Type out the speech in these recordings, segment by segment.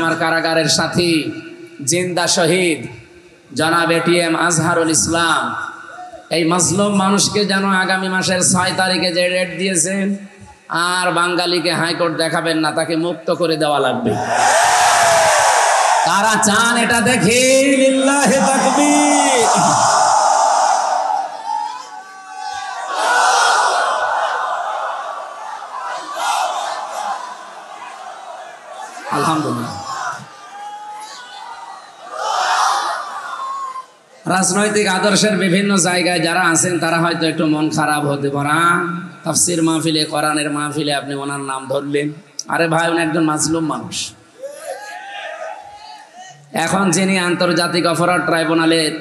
আমার কারাগারের সাথী জিন্দা শহীদ জনাব এটিএম আজহারুল ইসলাম এই মাজলুম মানুষকে যেন আগামী মাসের 6 তারিখে যে ডেট দিয়েছেন আর বাঙালিকে হাইকোর্ট দেখাবেন না, তাকে মুক্ত করে দেওয়া লাগবে। কারা চান এটা দেখি? লিল্লাহি তাকবীর। আলহামদুলিল্লাহ। রাজনৈতিক আদর্শের বিভিন্ন জায়গায় যারা আছেন তারা হয়তো একটু মন খারাপ হতে পারে। তাফসির মাহফিলে, কোরআনের মাহফিলে আপনি ওনার নাম ধরলেন। আরে ভাই, উনি একজন মাজলুম মানুষ। এখন যিনি আন্তর্জাতিক অপরাধ ট্রাইব্যুনালের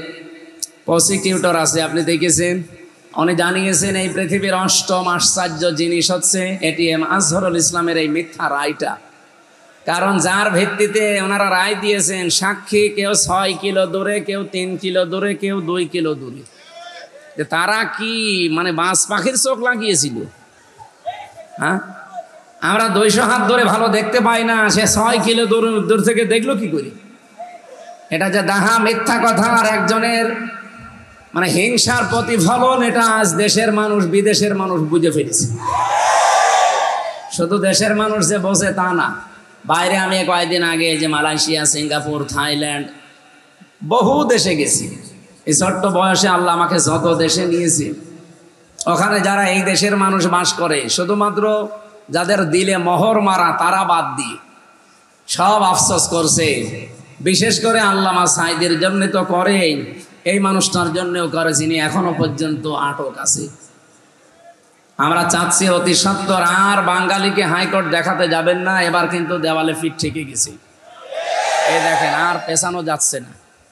প্রসিকিউটর আছে, আপনি দেখেছেন, উনি জানিয়েছেন এই পৃথিবীর 8ম আশ্চর্য জিনিস হচ্ছে এটিএম আজহারুল ইসলামের এই মিথ্যা রায়টা। কারণ যার ভিত্তিতে ওনারা রায় দিয়েছেন, সাক্ষী কেউ 6 কিলো দূরে, কেউ 3 কিলো দূরে, কেউ 2 কিলো দূরে, যে তারা কি মানে বাস পাখির চোখ লাগিয়েছিল। হ্যাঁ, আমরা 200 হাত ধরে ভালো দেখতে পাই না, সে 6 কিলো দূর থেকে দেখলো কি করি? এটা যে দাহা মিথ্যা কথা আর একজনের মানে হিংসার প্রতিফলন, এটা আজ দেশের মানুষ বিদেশের মানুষ বুঝে ফেলেছে। শুধু দেশের মানুষ যে বোঝে তা না, বাইরে আমি কয়েকদিন আগে যে মালয়েশিয়া, সিঙ্গাপুর, থাইল্যান্ড বহু দেশে গেছি। এই ছোট্ট বয়সে আল্লাহ আমাকে যত দেশে নিয়েছে, ওখানে যারা এই দেশের মানুষ বাস করে, শুধুমাত্র যাদের দিলে মোহর মারা তারা বাদ দিয়ে সব আফসোস করছে। বিশেষ করে আল্লামা সাঈদীর জন্য তো করেই, এই মানুষটার জন্যও করে যিনি এখনো পর্যন্ত আটক আছে। আমরা চাচ্ছি অতি সত্বর আর বাঙালিকে হাইকোর্ট দেখাতে যাবেন না। এবার কিন্তু দেওয়ালে ফিট ঠেকে গেছে। এই দেখেন, আর পেছানো যাচ্ছে না।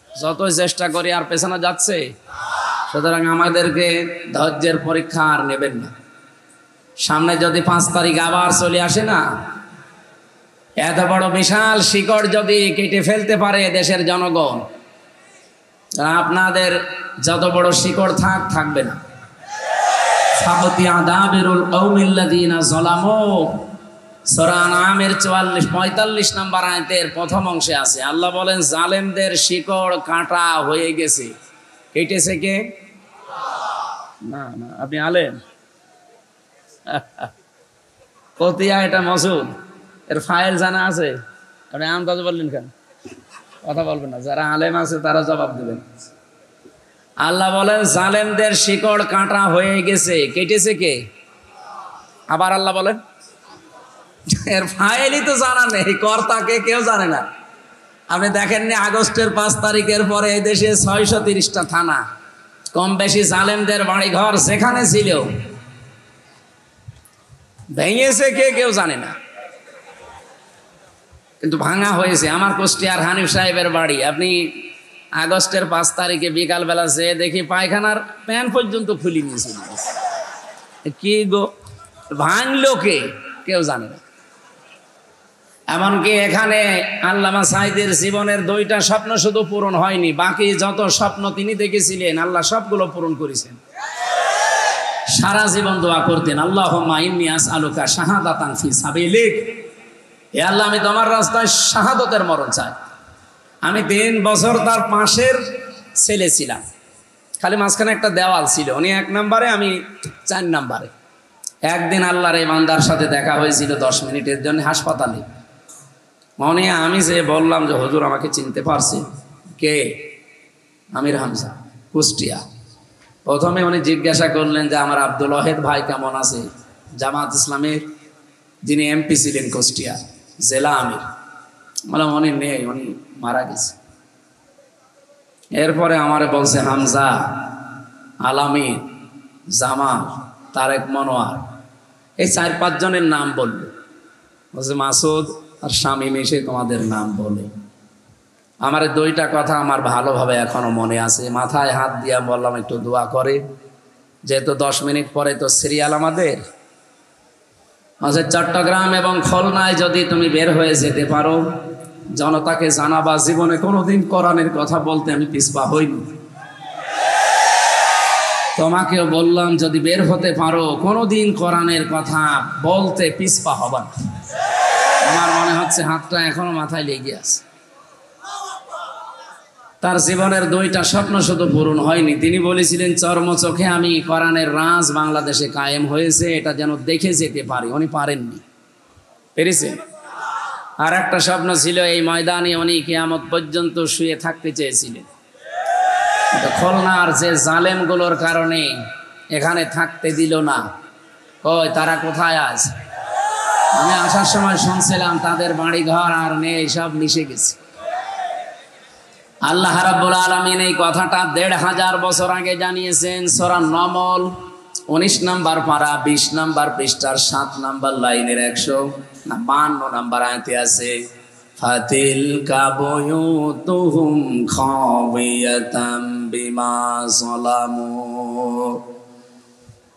যতই চেষ্টা করি আর পেছানো যাচ্ছে। সুতরাং আমাদেরকে ধৈর্যের পরীক্ষা আর নেবেন না। সামনে যদি 5 তারিখ আবার চলে আসে না, এত বড় বিশাল শিকড় যদি কেটে ফেলতে পারে দেশের জনগণ, আপনাদের যত বড় শিকড় থাকবে না। সূরা আনআমের 45 নম্বর আয়াতের প্রথম অংশে আছে, আল্লাহ বলেন জালেমদের শিকড় কাটা হয়ে গেছে। কেটেছে কে? না না, আপনি আলেম। কতিয়া এটা মসুদ, এর ফাইল জানা আছে? আপনি আন্দাজ বললেন কেন? কথা বলবেন না, যারা আলেম আছে তারা জবাব দেবেন। আল্লাহ বলেন জালেমদের শিকড় কাটা হয়ে গেছে। কেটেছে কে? আবার আল্লাহ বলেন এর ফাইলই তো জানা নেই, কর্তাকে কেউ জানে না। আপনি দেখেননি আগস্টের 5 তারিখের পরে এই দেশে 630টা থানা, কম বেশি জালেমদের বাড়ি ঘর যেখানে ছিল ভেঙেছে কে কেউ জানে না, কিন্তু ভাঙা হয়েছে। আমার কুষ্টিয়ার হানিফ সাহেবের বাড়ি, আপনি আগস্টের 5 তারিখে বিকালবেলা যেয়ে দেখি পায়খানার প্যান পর্যন্ত খুলি নিয়েছিল। কি গো, ভাঙলো কে কেউ জানে না। এমনকি এখানে আল্লামা সাঈদীর জীবনের 2টা স্বপ্ন শুধু পূরণ হয়নি, বাকি যত স্বপ্ন তিনি দেখেছিলেন আল্লাহ সবগুলো পূরণ করেছেন। সারা জীবন দোয়া করতেন, আল্লাহুম্মা ইন্নী আসআলুকা শাহাদাতান ফি সাবিলিক, হে আল্লাহ আমি তোমার রাস্তায় শাহাদতের মরণ চাই। আমি 3 বছর তার পাশের ছেলে ছিলাম, খালি মাঝখানে একটা দেওয়াল ছিল, উনি 1 নম্বরে আমি 4 নম্বরে। একদিন আল্লাহর এই বান্দার সাথে দেখা হয়েছিল 10 মিনিটের জন্য হাসপাতালে। মনে আমি যে বললাম যে হুজুর আমাকে চিনতে পারছে? কে? আমির হামজা, কুষ্টিয়া। প্রথমে উনি জিজ্ঞাসা করলেন যে আমার আব্দুল ওয়াহেদ ভাই কেমন আছে, জামাত ইসলামের যিনি এমপি ছিলেন কুষ্টিয়া জেলা আমির। বললাম উনি নেই, উনি মারা গেছে। এরপরে আমারে বলছে হামজা, আলামিন, জামাল, তারেক মনোয়ার, এই 4-5 জনের নাম বলল। বলছে মাসুদ আর শামীম এসে তোমাদের নাম বলে। আমার 2টা কথা আমার ভালোভাবে এখনো মনে আছে। মাথায় হাত দিয়া বললাম একটু দোয়া করে, যেহেতু 10 মিনিট পরে তো সিরিয়াল আমাদের। চট্টগ্রাম এবং খুলনায় যদি তুমি বের হয়ে যেতে পারো, জনতাকে জানাবা জীবনে কোনোদিন কোরআনের কথা বলতে আমি পিছপা হইনি। তোমাকেও বললাম যদি বের হতে পারো কোনোদিন কোরআনের কথা বলতে পিছপা হবা না। আমার মনে হচ্ছে হাতটা এখনো মাথায় লেগে আছে। তার জীবনের 2টা স্বপ্ন শুধু পূরণ হয়নি, তিনি বলেছিলেন চর্মচোখে আমি কোরআনের রাজ বাংলাদেশে কায়েম হয়েছে এটা যেন দেখে যেতে পারি, উনি পারেননি, পেরেছেন। আর একটা স্বপ্ন ছিল এই ময়দানে উনি কিয়ামত পর্যন্ত শুয়ে থাকতে চেয়েছিলেন। খুলনার যে জালেমগুলোর কারণে এখানে থাকতে দিল না, কই তারা কোথায় আছে? আমি আসার সময় শুনছিলাম তাদের বাড়ি ঘর আর নেই, সব মিশে গেছে। আল্লাহ রাব্বুল আলামিন এই কথাটা 1500 বছর আগে জানিয়েছেন। সূরা নমল 19 নম্বর পারা 20 নম্বর পৃষ্ঠার 7 নম্বর লাইনের 152 নম্বর আয়াতে আছে, ফাতিলকা বুয়ুতুহুম খাবিয়াতাম বিমা যালামু।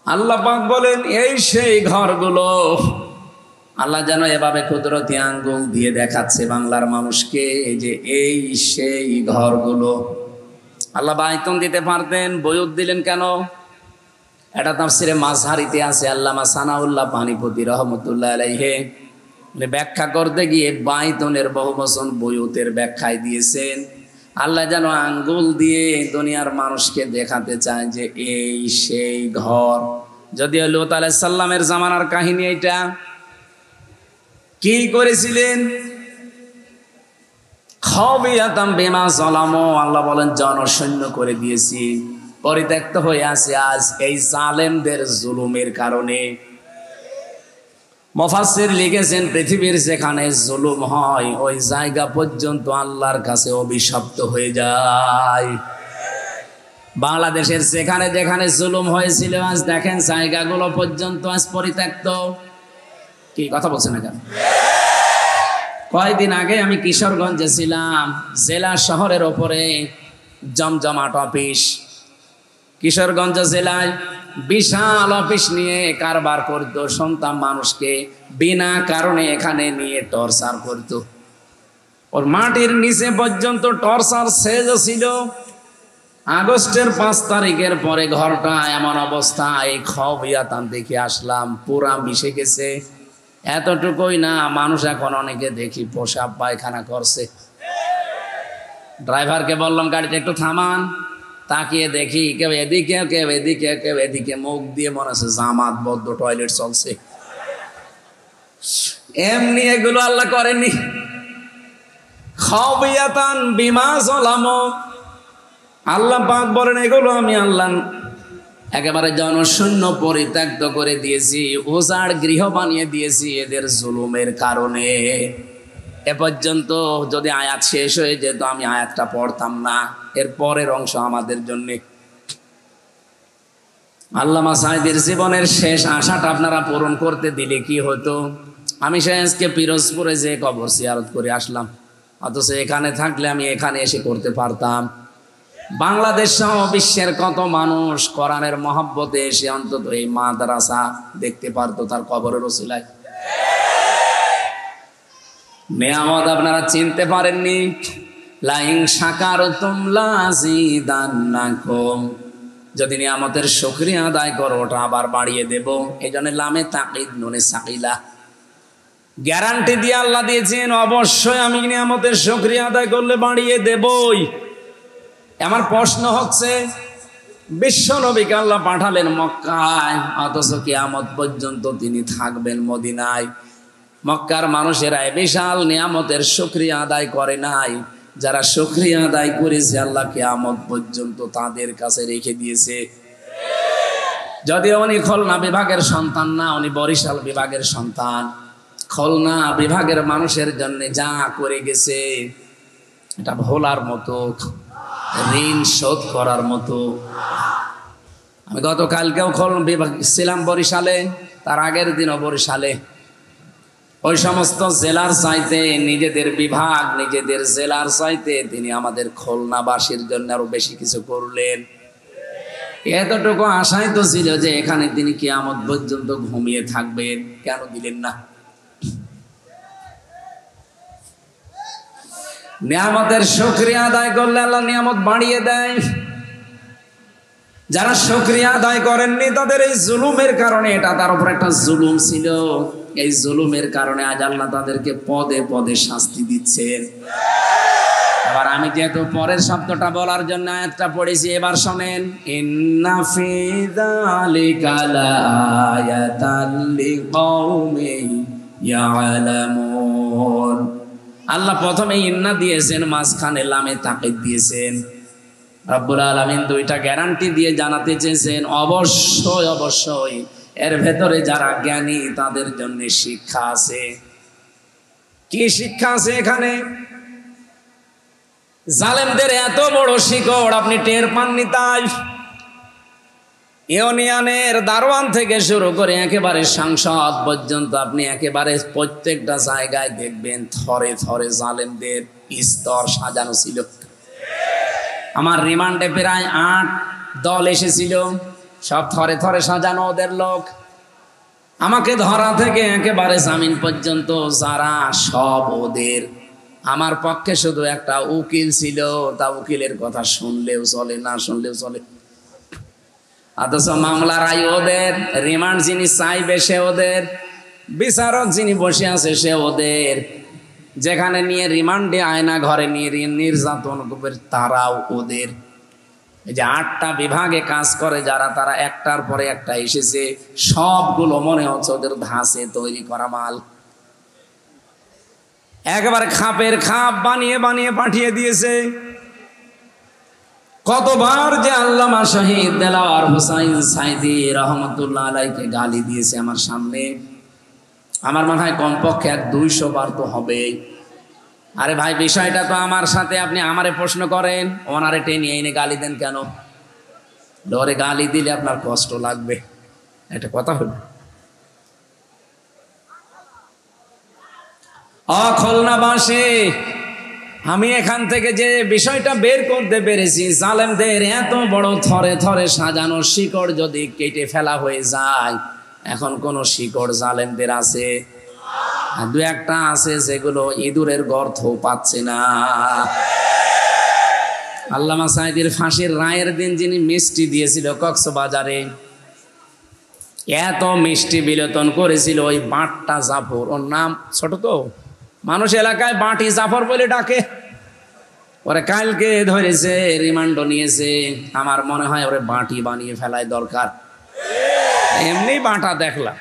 আল্লাহ পাক বলেন এই সেই ঘরগুলো। আল্লাহ যেন এভাবে কুদরতি আঙ্গুল দিয়ে দেখাচ্ছে বাংলার মানুষকে যে এই সেই ঘরগুলো। আল্লাহ বাইতুন দিতে পারতেন, বয়ুত দিলেন কেন? এটা তাফসিরে মাযহারিতে আছে। আল্লামা সানাউল্লাহ পানিপতি রহমতুল্লাহ আলাইহি ব্যাখ্যা করতে গিয়ে বাইতুনের বহুবচন বয়ুতের ব্যাখ্যায় দিয়েছেন। আল্লাহ যেন আঙ্গুল দিয়ে দুনিয়ার মানুষকে দেখাতে চায় যে এই সেই ঘর। যদিও লূত আলাইহিস সালামের জামানার কাহিনী এটা। কি করেছিলেন? খাবিয়াতাম বিমা যালামু, আল্লাহ বলেন জনশূন্য করে দিয়েছি, পরিত্যক্ত হয়ে আছে আজ এই জালেমদের জুলুমের কারণে। মুফাসসির লিখেছেন পৃথিবীর যেখানে জুলুম হয় ওই জায়গা পর্যন্ত আল্লাহর কাছে অভিশপ্ত হয়ে যায়। বাংলাদেশের যেখানে যেখানে জুলুম হয়েছিল আজ দেখেন জায়গাগুলো পর্যন্ত আজ পরিত্যক্ত। কি কথা বলছেন না কেন? কয়েকদিন আগে আমি কিশোরগঞ্জে ছিলাম, জেলা শহরের ওপরে জমজমাট অফিস। কিশোরগঞ্জ জেলায় বিশাল অফিস নিয়ে কারবার করত, সন্তান মানুষকে বিনা কারণে এখানে নিয়ে টর্চার করত। ওর মাটির নিচে পর্যন্ত টর্চার শেষ ছিল। আগস্টের 5 তারিখের পরে ঘরটা এমন অবস্থা, এই খাবিয়াতাম দেখে আসলাম, পুরা মিশে গেছে। এতটুকুই না, মানুষ এখন অনেকে দেখি পেশাব পায়খানা করছে। ড্রাইভারকে বললাম গাড়িটা একটু থামান, তাকিয়ে দেখি কেউ এদিকে কেউ এদিকে কেউ এদিকে, মুখ দিয়ে মনে হচ্ছে জামাতবদ্ধ টয়লেট চলছে। এমনি এগুলো আল্লাহ করেনি। খাবিয়াতান বিমা যালামু, আল্লাহ পাক বলেন এগুলো আমি আল্লাহ একেবারে জনশূন্য পরিত্যক্ত করে দিয়েছি, উজাড় গৃহ বানিয়ে দিয়েছি এদের জুলুমের কারণে। এ পর্যন্ত যদি আয়াত শেষ হয়ে যেত আমি আয়াতটা পড়তাম না, এর পরের অংশ আমাদের জন্য। আল্লামা সাঈদীর জীবনের শেষ আশাটা আপনারা পূরণ করতে দিলে কি হতো? আমি আজকে পিরোজপুরে যে কবর জিয়ারত করে আসলাম, অথচ এখানে থাকলে আমি এখানে এসে করতে পারতাম। বাংলাদেশ সহ বিশ্বের কত মানুষ কোরআনের মহব্বতে এসে অন্তত এই মাদ্রাসা দেখতে পারতো তার কবরের ওসিলায়। নিয়ামত আপনারা চিনতে পারেননি। লাইন শাকারতুম লাযিদান্নাকুম, যদি নিয়ামতের শুকরিয়া আদায় করো ওটা আবার বাড়িয়ে দেব। এই জন্য লামে তাকিদ নুনে সাকিলা, গ্যারান্টি দিয়ে আল্লাহ দিয়েছেন অবশ্যই আমি নিয়ামতের শুকরিয়া আদায় করলে বাড়িয়ে দেবই। আমার প্রশ্ন হচ্ছে, বিশ্ব নবীকে আল্লাহ পাঠালেন মক্কায়, অথচ কিয়ামত পর্যন্ত তিনি থাকবেন মদিনায়। মক্কার মানুষেরা বিশাল নিয়ামতের শুকরিয়া আদায় করে নাই। যারা শুকরিয়া আদায় করেছে আল্লাহ কিয়ামত পর্যন্ত তাদের কাছে রেখে দিয়েছে। যদিও উনি খুলনা বিভাগের সন্তান না, উনি বরিশাল বিভাগের সন্তান। খুলনা বিভাগের মানুষের জন্য যা করে গেছে এটা ভোলার মতো, ঋণ শোধ করার মতো। আমি গতকালকেও খুলনা বিভাগ ছিলাম বরিশালে, তার আগের দিনও বরিশালে। ওই সমস্ত জেলার চাইতে নিজেদের বিভাগ নিজেদের জেলার চাইতে তিনি আমাদের খুলনাবাসীর জন্য আরো বেশি কিছু করলেন। এতটুকু আশাই তো ছিল যে এখানে তিনি কিয়ামত পর্যন্ত ঘুমিয়ে থাকবেন, কেন দিলেন না? নিয়ামতের শুকরিয়া আদায় করলে আল্লাহ নিয়ামত বাড়িয়ে দেয়। যারা শুকরিয়া আদায় করেননি তাদের এই জুলুমের কারণে, এটা তার উপর একটা জুলুম ছিল। এই জুলুমের কারণে আজ আল্লাহ তাদেরকে পদে পদে শাস্তি দিচ্ছেন। আবার আমি যেহেতু পরের শব্দটা বলার জন্য আয়াতটা পড়েছি, এবার শোনেন, ইন্না ফি যালিকা লাআয়াতাল লিকাউমিন ইয়ালামুন। আল্লাহ প্রথমে ইন্না দিয়েছেন, মাঝখানে লামে তাকিদ দিয়েছেন। রব্বুল আলামিন দুইটা গ্যারান্টি দিয়ে জানাতে চেয়েছেন অবশ্যই অবশ্যই এর ভেতরে যারা জ্ঞানী তাদের জন্য শিক্ষা আছে। কি শিক্ষা আছে এখানে? জালেমদের এত বড় শিকড় আপনি টের পাননি, তাই ইউনিয়নের দারোয়ান থেকে শুরু করে একেবারে সংসদ পর্যন্ত আপনি একেবারে প্রত্যেকটা জায়গায় দেখবেন থরে থরে জালেমদের স্তর সাজানো ছিল। আমার রিমান্ডে প্রায় 8 দল এসেছিল, সব থরে থরে সাজানো ওদের লোক। আমাকে ধরা থেকে একেবারে জামিন পর্যন্ত যারা, সব ওদের। আমার পক্ষে শুধু একটা উকিল ছিল, তা উকিলের কথা শুনলেও চলে, না শুনলেও চলে। অথচ মামলার রায় ওদের, রিমান্ড যিনি চাইবে সে ওদের, বিচারক যিনি বসে আছে সে ওদের, যেখানে নিয়ে রিমান্ডে আয়না ঘরে নিয়ে নির্যাতন করবে তারাও ওদের। এই যে 8টা বিভাগে কাজ করে যারা, তারা একটার পরে একটা এসেছে, সবগুলো মনে হচ্ছে ওদের ধাঁচে তৈরি করা মাল। একেবারে খাপের খাপ বানিয়ে বানিয়ে পাঠিয়ে দিয়েছে। কতবার যে আল্লামা শহীদ দেলাওয়ার হোসাইন সাইদি রহমতুল্লাহ আলাইকে গালি দিয়েছে আমার সামনে, আমার মনে হয় কমপক্ষে 200 বার তো হবেই। আরে ভাই, বিষয়টা তো আমার সাথে, আপনি আমারে প্রশ্ন করেন, ওনারে টেনে এনে গালি দেন কেন? ওরে গালি দিলে আপনার কষ্ট লাগবে, এটা কথা হলো। খুলনাবাসী, আমি এখান থেকে যে বিষয়টা বের করতে পেরেছি, জালেমদের এত বড় থরে থরে সাজানো শিকড় যদি কেটে ফেলা হয়ে যায়, এখন কোন শিকড় জালেমদের আছে? 2-1টা আছে যেগুলো ইঁদুরের গর্ত পাচ্ছে না। আল্লামা সাইদির ফাঁসির রায়ের দিন যিনি মিষ্টি দিয়েছিল কক্সবাজারে, এত মিষ্টি বিলেতন করেছিল ওই বাঁটটা জাফর, ওর নাম ছোট তো মানুষ এলাকায় বাঁটি জাফর বলে ডাকে। ওরে কালকে ধরেছে, রিমান্ড নিয়েছে। আমার মনে হয় ওরে বাঁটি বানিয়ে ফেলায় দরকার, এমনি বাঁটা দেখলাম।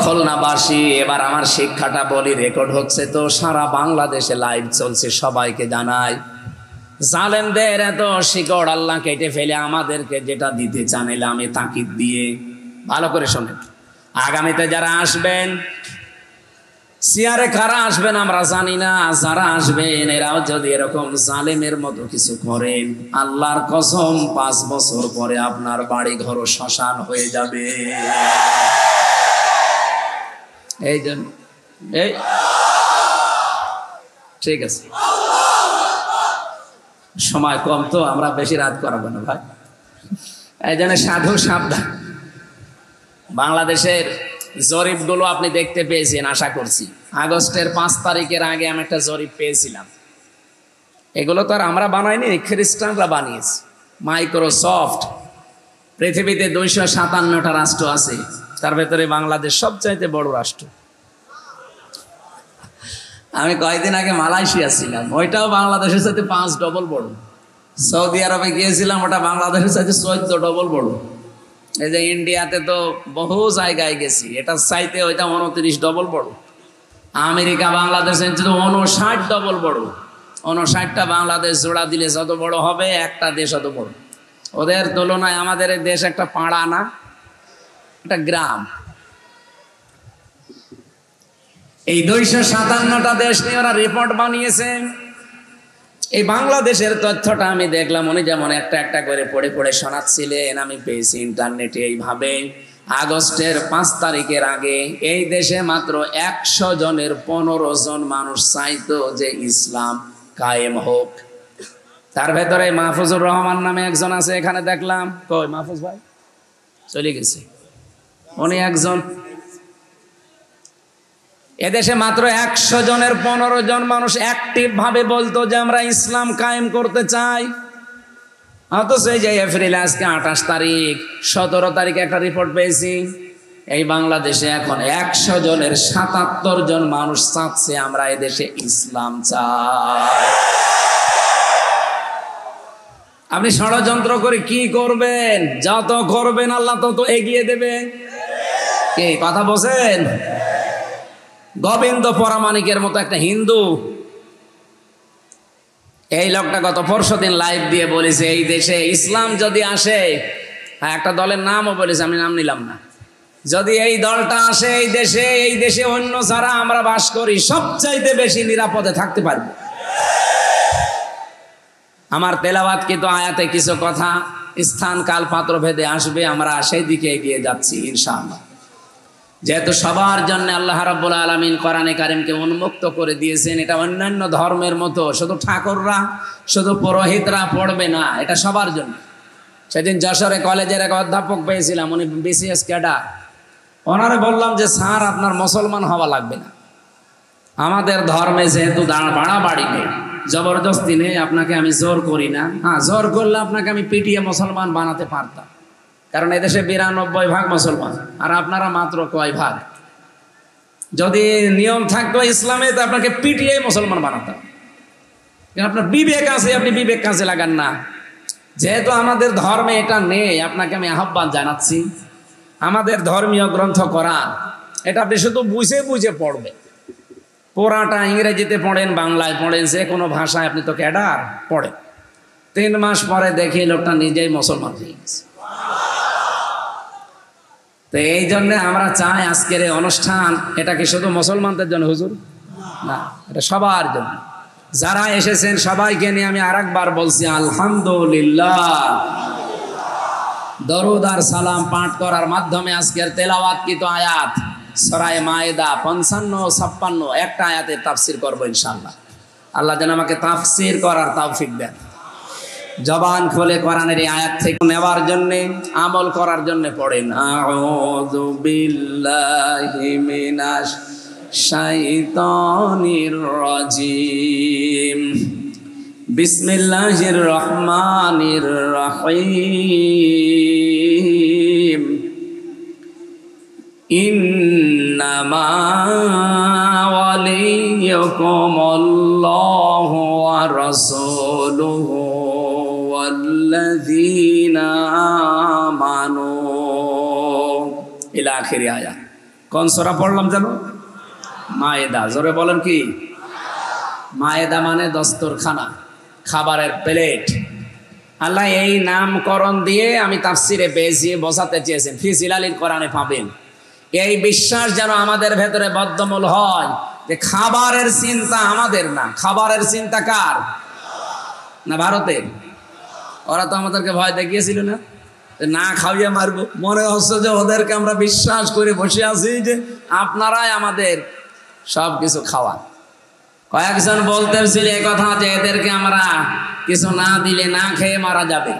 খুলনাবাসী, এবার আমার শিক্ষাটা বলি, রেকর্ড হচ্ছে তো, সারা বাংলাদেশে লাইভ চলছে, সবাইকে জানাই, জালেমদের এত শিকড় আল্লাহ কেটে ফেলে আমাদেরকে যেটা দিতে চান, এলে আমি তাকিদ দিয়ে ভালো করে শোনেন। আগামীতে যারা আসবেন, সিয়ারে কারা আসবেন আমরা জানি না, যারা আসবেন এরাও যদি এরকম জালেমের মতো কিছু করেন, আল্লাহর কসম 5 বছর পরে আপনার বাড়ি ঘর শ্মশান হয়ে যাবে। এই জন্য এই ঠিক আছে, সময় কম তো, আমরা বেশি রাত করাবো না ভাই। এই জন্য সাধু সাবধান। বাংলাদেশের জরিপগুলো আপনি দেখতে পেয়েছেন আশা করছি। আগস্টের 5 তারিখের আগে আমি একটা জরিপ পেয়েছিলাম। এগুলো তো আর আমরা বানাইনি, খ্রিস্টানরা বানিয়েছে। মাইক্রোসফট, পৃথিবীতে 257টা রাষ্ট্র আছে, তার ভেতরে বাংলাদেশ সবচাইতে বড় রাষ্ট্র। আমি কয়েকদিন আগে মালয়েশিয়া ছিলাম, ওইটাও বাংলাদেশের সাথে 5 ডবল বড়। সৌদি আরবে গিয়েছিলাম, ওটা বাংলাদেশের সাথে 14 ডবল বড়। এই যে ইন্ডিয়াতে তো বহু জায়গায় গেছি, এটার চাইতে ওইটা 29 ডবল বড়। আমেরিকা বাংলাদেশের 59 ডবল বড়। 59টা বাংলাদেশ জোড়া দিলে যত বড় হবে, একটা দেশ অত বড়। ওদের তুলনায় আমাদের দেশ একটা পাড়া না, একটা গ্রাম। এই 257টা দেশ নিয়ে ওরা রিপোর্ট বানিয়েছে। এই বাংলাদেশের তথ্যটা আমি দেখলাম, উনি যেমন একটা একটা করে পড়ে পড়ে শোনাচ্ছিলেন, আমি পেয়েছি ইন্টারনেটে এইভাবে। আগস্টের 5 তারিখের আগে এই দেশে মাত্র 100 জনের 15 জন মানুষ চাইতো যে ইসলাম কায়েম হোক। তার ভেতরে মাহফুজুর রহমান নামে একজন আছে, এখানে দেখলাম। কই মাহফুজ ভাই? চলে গেছে, উনি একজন। এদেশে মাত্র 100 জনের 15 জন মানুষ অ্যাক্টিভ ভাবে বলতো যে আমরা ইসলাম কায়েম করতে চাই। অথচ এই যে এপ্রিল আজকে 28 তারিখ, 17 তারিখে একটা রিপোর্ট পেয়েছি, এই বাংলাদেশে এখন 100 জনের 77 জন মানুষ চাচ্ছে আমরা এদেশে ইসলাম চাই। আপনি ষড়যন্ত্র করে কি করবেন? যত করবেন আল্লাহ তত এগিয়ে দেবে। কি কথা বলছেন? গোবিন্দ পরামানিকের মতো একটা হিন্দু, এই লোকটা গত পরশুদিন লাইভ দিয়ে বলেছে এই দেশে ইসলাম যদি আসে, একটা দলের নামও বলেছে, আমি নাম নিলাম না, যদি এই দলটা আসে এই দেশে অন্য যারা আমরা বাস করি সবচাইতে বেশি নিরাপদে থাকতে পারবে। আমার তেলাওয়াত কিন্তু আয়াতে কিছু কথা স্থান কাল পাত্র ভেদে আসবে, আমরা সেই দিকে এগিয়ে যাচ্ছি ইনশাআল্লাহ। যেহেতু সবার জন্য আল্লাহ রাব্বুল আলামিন কোরআনে কারিমকে উন্মুক্ত করে দিয়েছেন, এটা অন্যান্য ধর্মের মতো শুধু ঠাকুররা শুধু পুরোহিতরা পড়বে না, এটা সবার জন্য। সেদিন যশোরে কলেজের এক অধ্যাপক পেয়েছিলাম, উনি বিসিএস ক্যাডার। ওনারে বললাম যে স্যার আপনার মুসলমান হওয়া লাগবে না, আমাদের ধর্মে যেহেতু বাড়াবাড়ি নেই, জবরদস্তি নেই, আপনাকে আমি জোর করি না। হ্যাঁ, জোর করলে আপনাকে আমি পিটিয়ে মুসলমান বানাতে পারতাম, কারণ এদেশে 92% মুসলমান, আর আপনারা মাত্র কয় ভাগ। যদি নিয়ম থাকতো ইসলামে তো আপনাকে পিটিয়ে মুসলমান বানাতাম। আপনার বিবেক আছে, আপনি বিবেক কাজে লাগান না। যেহেতু আমাদের ধর্মে এটা নেই, আপনাকে আমি আহ্বান জানাচ্ছি, আমাদের ধর্মীয় গ্রন্থ কোরআন, এটা আপনি শুধু বুঝে বুঝে পড়বেন। পুরাটা ইংরেজিতে পড়েন, বাংলায় পড়েন, যে কোনো ভাষায় আপনি তো ক্যাডার পড়েন। 3 মাস পরে দেখি লোকটা নিজেই মুসলমান হয়ে গেছে। তো এই জন্য আমরা চাই আজকের এই অনুষ্ঠান, এটা কি শুধু মুসলমানদের জন্য হুজুর? না, এটা সবার জন্য। যারা এসেছেন সবাইকে নিয়ে আমি আরেকবার বলছি আলহামদুলিল্লাহ। দরুদ আর সালাম পাঠ করার মাধ্যমে আজকের তেলাওয়াতকৃত আয়াত সূরা মায়েদা 55-56 একটা আয়াতের তাফসীর করব ইনশাআল্লাহ। আল্লাহ যেন আমাকে তাফসীর করার তৌফিক দেন। জবান খুলে কোরআনের এই আয়াত থেকে নেওয়ার জন্য, আমল করার জন্য পড়েন আউযু বিল্লাহি মিনাশ শাইতানির রাজিম, বিসমিল্লাহির রহমানির রহিম, ইন্নামা ওয়ালিয়্যুকুমুল্লাহু ওয়া রাসূলুহু ওয়াল্লাযীনা আমানু ইলা আখিরি আয়াত। কোন সূরা পড়লাম জানো? মায়েদা। জোরে বলেন কি? মায়েদা মানে দস্তরখানা, খাবারের প্লেট। আল্লাহ এই নামকরণ দিয়ে আমি তাফসিরে পেয়েছি, বোঝাতে চেয়েছেন, ফি জিলালিল কোরআনে পাবেন। এই বিশ্বাস যেন আমাদের ভেতরে বদ্ধমূল হয় যে খাবারের চিন্তা আমাদের না, খাবারের চিন্তা কার? না ভারতের। ওরা তো আমাদেরকে ভয় দেখিয়েছিল না, না খাইয়ে মারবো। মনে হচ্ছে যে ওদেরকে আমরা বিশ্বাস করে বসে আছি যে আপনারাই আমাদের সব কিছু খাওয়ান। কয়েকজন বলতেছিল এই কথা যে এদেরকে আমরা কিছু না দিলে না খেয়ে মারা যাবে।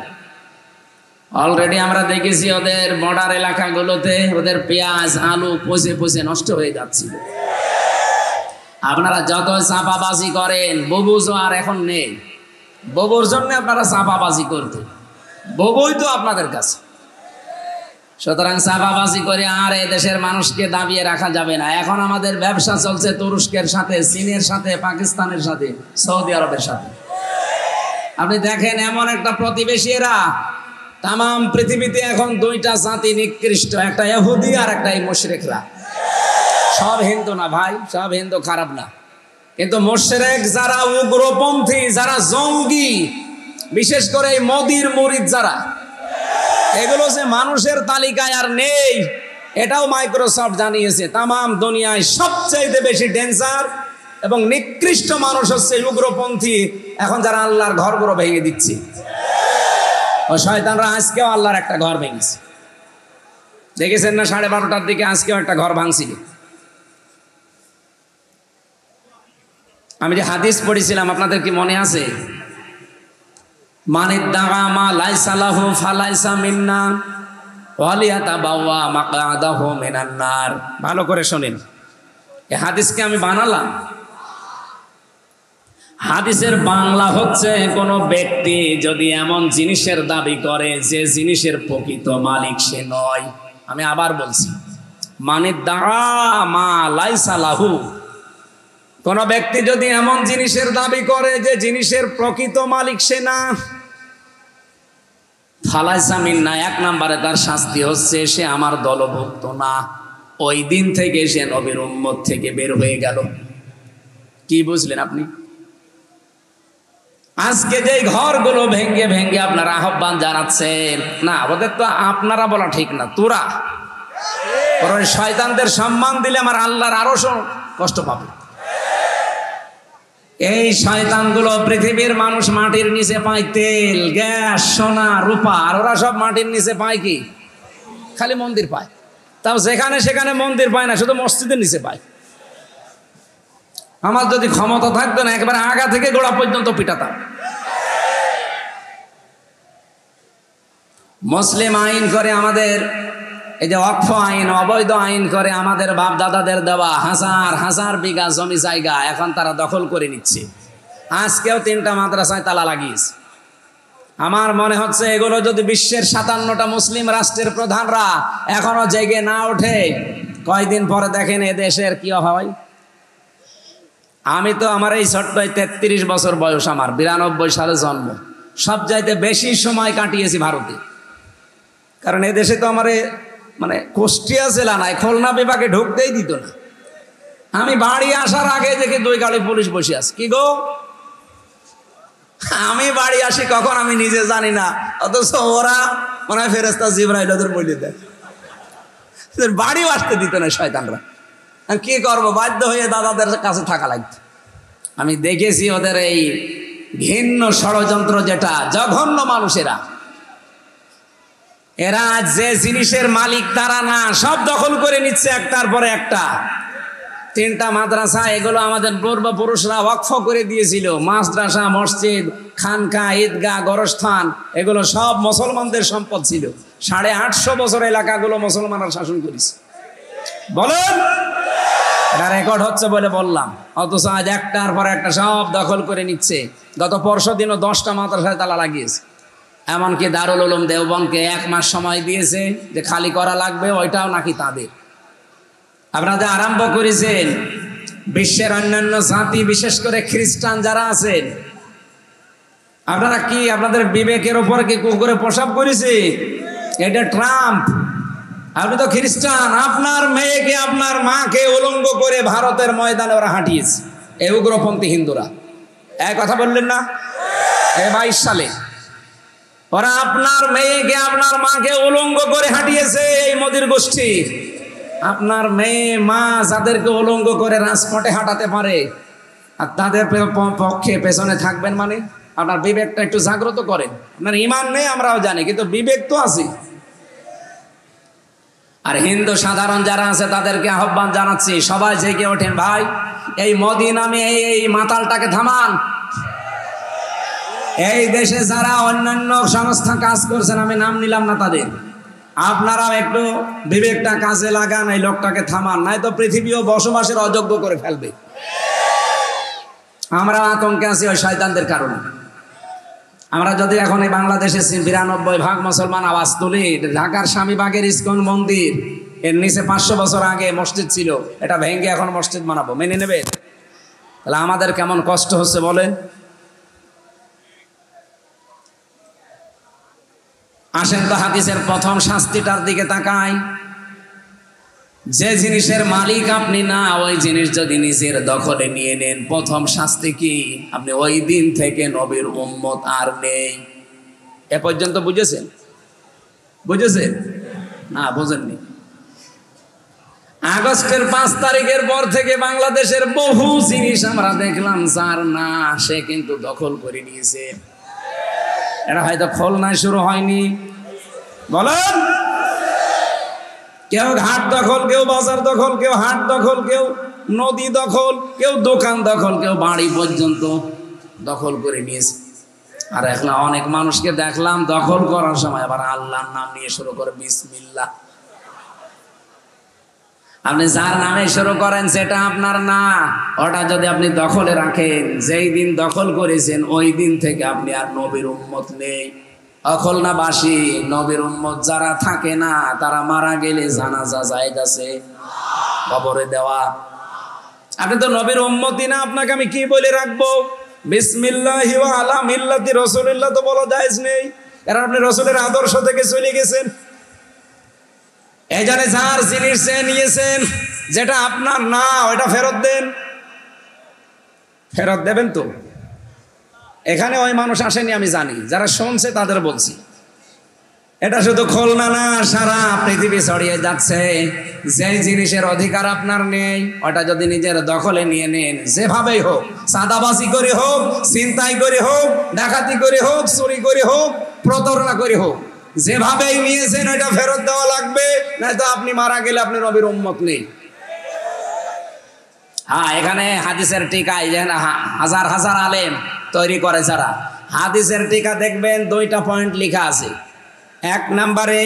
অলরেডি আমরা দেখেছি ওদের বর্ডার এলাকাগুলোতে ওদের পেঁয়াজ আলু পচে পচে নষ্ট হয়ে যাচ্ছিল। আপনারা যত চাপাবাজি করেন, ববুজও আর এখন নেই, ববুর জন্য আপনারা চাপাবাজি করতে, ববুই তো আপনাদের কাছে। সুতরাং চাপাবাজি করে আর এই দেশের মানুষকে দাবিয়ে রাখা যাবে না। এখন আমাদের ব্যবসা চলছে তুরস্কের সাথে, চীনের সাথে, পাকিস্তানের সাথে, সৌদি আরবের সাথে। আপনি দেখেন এমন একটা প্রতিবেশী, এরা তাম পৃথিবীতে এখন 2টা জাতি নিকৃষ্ট, একটা ইহুদি আর একটা এই মুশরিকরা। সব হিন্দু না ভাই, সব হিন্দু খারাপ না, কিন্তু মুশরিক যারা উগ্রপন্থী, যারা জঙ্গি, বিশেষ করে এই মোদির মুরিদ যারা, এগুলো যে মানুষের তালিকায় আর নেই, এটাও মাইক্রোসফট জানিয়েছে। তাম দুনিয়ায় সবচাইতে বেশি ডেঞ্জার এবং নিকৃষ্ট মানুষ হচ্ছে উগ্রপন্থী, এখন যারা আল্লাহর ঘরগুলো ভেঙে দিচ্ছে। ও শয়তানরা আজকেও আল্লাহর একটা ঘর ভেঙেছে, দেখেছেন না? 12:30টার দিকে আজকেও একটা ঘর ভাঙছিল। আমি যে হাদিস পড়েছিলাম আপনাদের কি মনে আছে? মানিদ্দাগা মা লাইসা লাহু ফালাইসা মিন্না ওয়ালিয়াতাবাওয়া মাকআদাহু মিনান নার। ভালো করে শুনেন, এই হাদিসকে আমি বানালাম। হাদিসের বাংলা হচ্ছে, কোন ব্যক্তি যদি এমন জিনিসের দাবি করে যে জিনিসের প্রকৃত মালিক সে নয়। আমি আবার বলছি, মানে দাঁড়া মা লাইসা লাহু, কোন ব্যক্তি যদি এমন জিনিসের দাবি করে যে জিনিসের প্রকৃত মালিক সে না, ফালাইসা মিন্না, এক নম্বরে তার শাস্তি হচ্ছে সে আমার দলভুক্ত না। ওই দিন থেকে সে নবীর উম্মত থেকে বের হয়ে গেল। কি বুঝলেন আপনি? আজকে যে ঘরগুলো ভেঙ্গে ভেঙ্গে আপনারা আহ্বান জানাচ্ছেন, না ওদের তো আপনারা বলা ঠিক না, তোরা শয়তানদের সম্মান দিলে আমার আল্লাহর আরো কষ্ট পাবে। এই শয়তানগুলো পৃথিবীর মানুষ মাটির নিচে পায় তেল, গ্যাস, সোনা, রূপা, আর ওরা সব মাটির নিচে পায় কি? খালি মন্দির পায়। তাও যেখানে সেখানে মন্দির পায় না, শুধু মসজিদের নিচে পায়। আমার যদি ক্ষমতা থাকতো না, একবার আগা থেকে গোড়া পর্যন্ত পিটাতাম। মুসলিম আইন করে আমাদের, এই যে ওয়াকফ আইন, অবৈধ আইন করে আমাদের বাপ দাদাদের দেওয়া হাজার হাজার বিঘা জমি জায়গা এখন তারা দখল করে নিচ্ছে। আজকেও 3টা মাদ্রাসায় তালা লাগিয়েছে। আমার মনে হচ্ছে এগুলো যদি বিশ্বের 57টা মুসলিম রাষ্ট্রের প্রধানরা এখনো জেগে না ওঠে, কয়দিন পরে দেখেন এ দেশের কি হয়। আমি তো আমার এই ছোট্ট 33 বছর বয়স, আমার 92 সালে জন্ম, সব চাইতে বেশি সময় কাটিয়েছি ভারতে। কারণ এ দেশে তো আমার মানে কুষ্টিয়া জেলা নাই, খুলনা বিভাগে ঢুকতেই দিত না। আমি বাড়ি আসার আগে দেখি 2 গাড়ি পুলিশ বসে আছে। কি গো, আমি বাড়ি আসি কখন আমি নিজে জানি না, অথচ ওরা মনে হয় ফেরেশতা জিবরাইল ওদের বলে দেয়। বাড়িও আসতে দিত না শয়তানরা। আমি কি করবো, বাধ্য হয়ে দাদাদের কাছে থাকা লাগতো। আমি দেখেছি ওদের এই ঘৃণ্য ষড়যন্ত্র, যেটা জঘন্য মানুষেরা, এরা যে জিনিসের মালিক তারা না, সব দখল করে নিচ্ছে একটার পরে একটা। 3টা মাদ্রাসা এগুলো আমাদের পূর্বপুরুষরা ওয়াকফ করে দিয়েছিল। মাদ্রাসা, মসজিদ, খানকা, ঈদগাহ, গোরস্থান এগুলো সব মুসলমানদের সম্পদ ছিল। 850 বছর এলাকাগুলো মুসলমানরা শাসন করেছে। বলেন, এটা রেকর্ড হচ্ছে বলে বললাম। অথচ আজ একটার পর একটা সব দখল করে নিচ্ছে। গত পরশু দিনও 10টা মাদ্রাসায় তালা লাগিয়েছে। এমনকি দারুল উলুম দেওবন্দকে 1 মাস সময় দিয়েছে যে খালি করা লাগবে, ওইটাও নাকি তাদের। আপনারা যা আরম্ভ করেছেন, বিশ্বের অন্যান্য জাতি, বিশেষ করে খ্রিস্টান যারা আছেন, আপনারা কি আপনাদের বিবেকের উপর কি কুকুরে প্রসাব করেছে? এটা ট্রাম্প। আপনি তো খ্রিস্টান, আপনার মেয়েকে আপনার মাকে উলঙ্গ করে ভারতের ময়দানে ওরা হাঁটিয়েছে, এই উগ্রপন্থী হিন্দুরা। এক কথা বললেন না? 22 সালে ওরা আপনার মেয়েকে আপনার মাকে উলঙ্গ করে হাঁটিয়েছে, এই মোদির গোষ্ঠী। আপনার মেয়ে মা যাদেরকে উলঙ্গ করে রাজপথে হাঁটাতে পারে, আর তাদের পক্ষে পেছনে থাকবেন মানে? আপনার বিবেকটা একটু জাগ্রত করেন। আপনার ঈমান নেই আমরাও জানি, কিন্তু বিবেক তো আছে। আর হিন্দু সাধারণ যারা আছে তাদেরকে আহ্বান জানাচ্ছি, সবাই জেগে ওঠেন ভাই। এই মোদি নামে এই মাতালটাকে থামান। এই দেশে যারা অন্যান্য সংস্থা কাজ করছেন, আমি নাম নিলাম না তাদের, আপনারাও একটু বিবেকটা কাজে লাগান, এই লোকটাকে থামান, নাই তো পৃথিবীও বসবাসের অযোগ্য করে ফেলবে। আমরা আতঙ্কে আছি ওই শয়তানদের কারণে। আমরা যদি এখন এই বাংলাদেশে 92% মুসলমান আওয়াজ তুলি, ঢাকার স্বামীবাগের ইস্কন মন্দির, এর নিচে 500 বছর আগে মসজিদ ছিল, এটা ভেঙে এখন মসজিদ বানাবো, মেনে নেবে? তাহলে আমাদের কেমন কষ্ট হচ্ছে বলেন। আসেন তো হাদিসের প্রথম শাস্তিটার দিকে তাকাই। যে জিনিসের মালিক আপনি না, ওই জিনিস যদি নিজের দখলে নিয়ে নেন, প্রথম শাস্তি কি? আপনি ওই দিন থেকে নবীর উম্মত আর নেই। এ পর্যন্ত বুঝেছেন? বুঝেছেন না? বোঝেননি? আগস্টের 5 তারিখের পর থেকে বাংলাদেশের বহু জিনিস আমরা দেখলাম, যার না সে কিন্তু দখল করে নিয়েছে। এটা হয়তো খুলনায় শুরু হয়নি, বলেন। কেউ ঘাট দখল, কেউ বাজার দখল, কেউ হাট দখল, কেউ নদী দখল, কেউ দোকান দখল, কেউ বাড়ি পর্যন্ত দখল করে নিয়েছে। আর এখন অনেক মানুষকে দেখলাম দখল করার সময় আবার আল্লাহর নাম নিয়ে শুরু করে বিসমিল্লাহ। আপনি যার নামে শুরু করেন সেটা আপনার না, ওটা যদি আপনি দখলে রাখেন, যেই দিন দখল করেছেন ওই দিন থেকে আপনি আর নবীর উম্মত নেই। অখল না বাসি নবীর উম্মত যারা থাকে না তারা মারা গেলে জানাজা জায়েজ আছে, কবরে দেওয়া। আপনি তো নবীর উম্মতই না, আপনাকে আমি কি বলে রাখবো? বিসমিল্লাহি ওয়া আলা মিল্লাতি রাসূলিল্লাহ তো বলা জায়েজ নেই, কারণ আপনি রাসূলের আদর্শ থেকে চলে গেছেন। এই জন্য যার জিনিস নিয়েছেন যেটা আপনার না ওটা ফেরত দেন। ফেরত দেবেন তো? এখানে ওই মানুষ আসেনি আমি জানি, যারা শুনছে তাদের বলছি। এটা শুধু খুলনা না, সারা পৃথিবী ছড়িয়ে যাচ্ছে। যেই জিনিসের অধিকার আপনার নেই ওটা যদি নিজের দখলে নিয়ে নেন, যেভাবেই হোক, সাদাবাজি করে হোক, ছিনতাই করে হোক, ডাকাতি করে হোক, চুরি করে হোক, প্রতারণা করে হোক, যেভাবেই নিয়েছেন ওটা ফেরত দেওয়া লাগবে, নয়তো আপনি মারা গেলে আপনি নবীর উম্মত নেই। হ্যাঁ, এখানে হাদিসের টিকা এই যে হাজার হাজার আলেম তৈরি করে যারা, হাদিসের টিকা দেখবেন 2টা পয়েন্ট লেখা আছে। 1 নম্বরে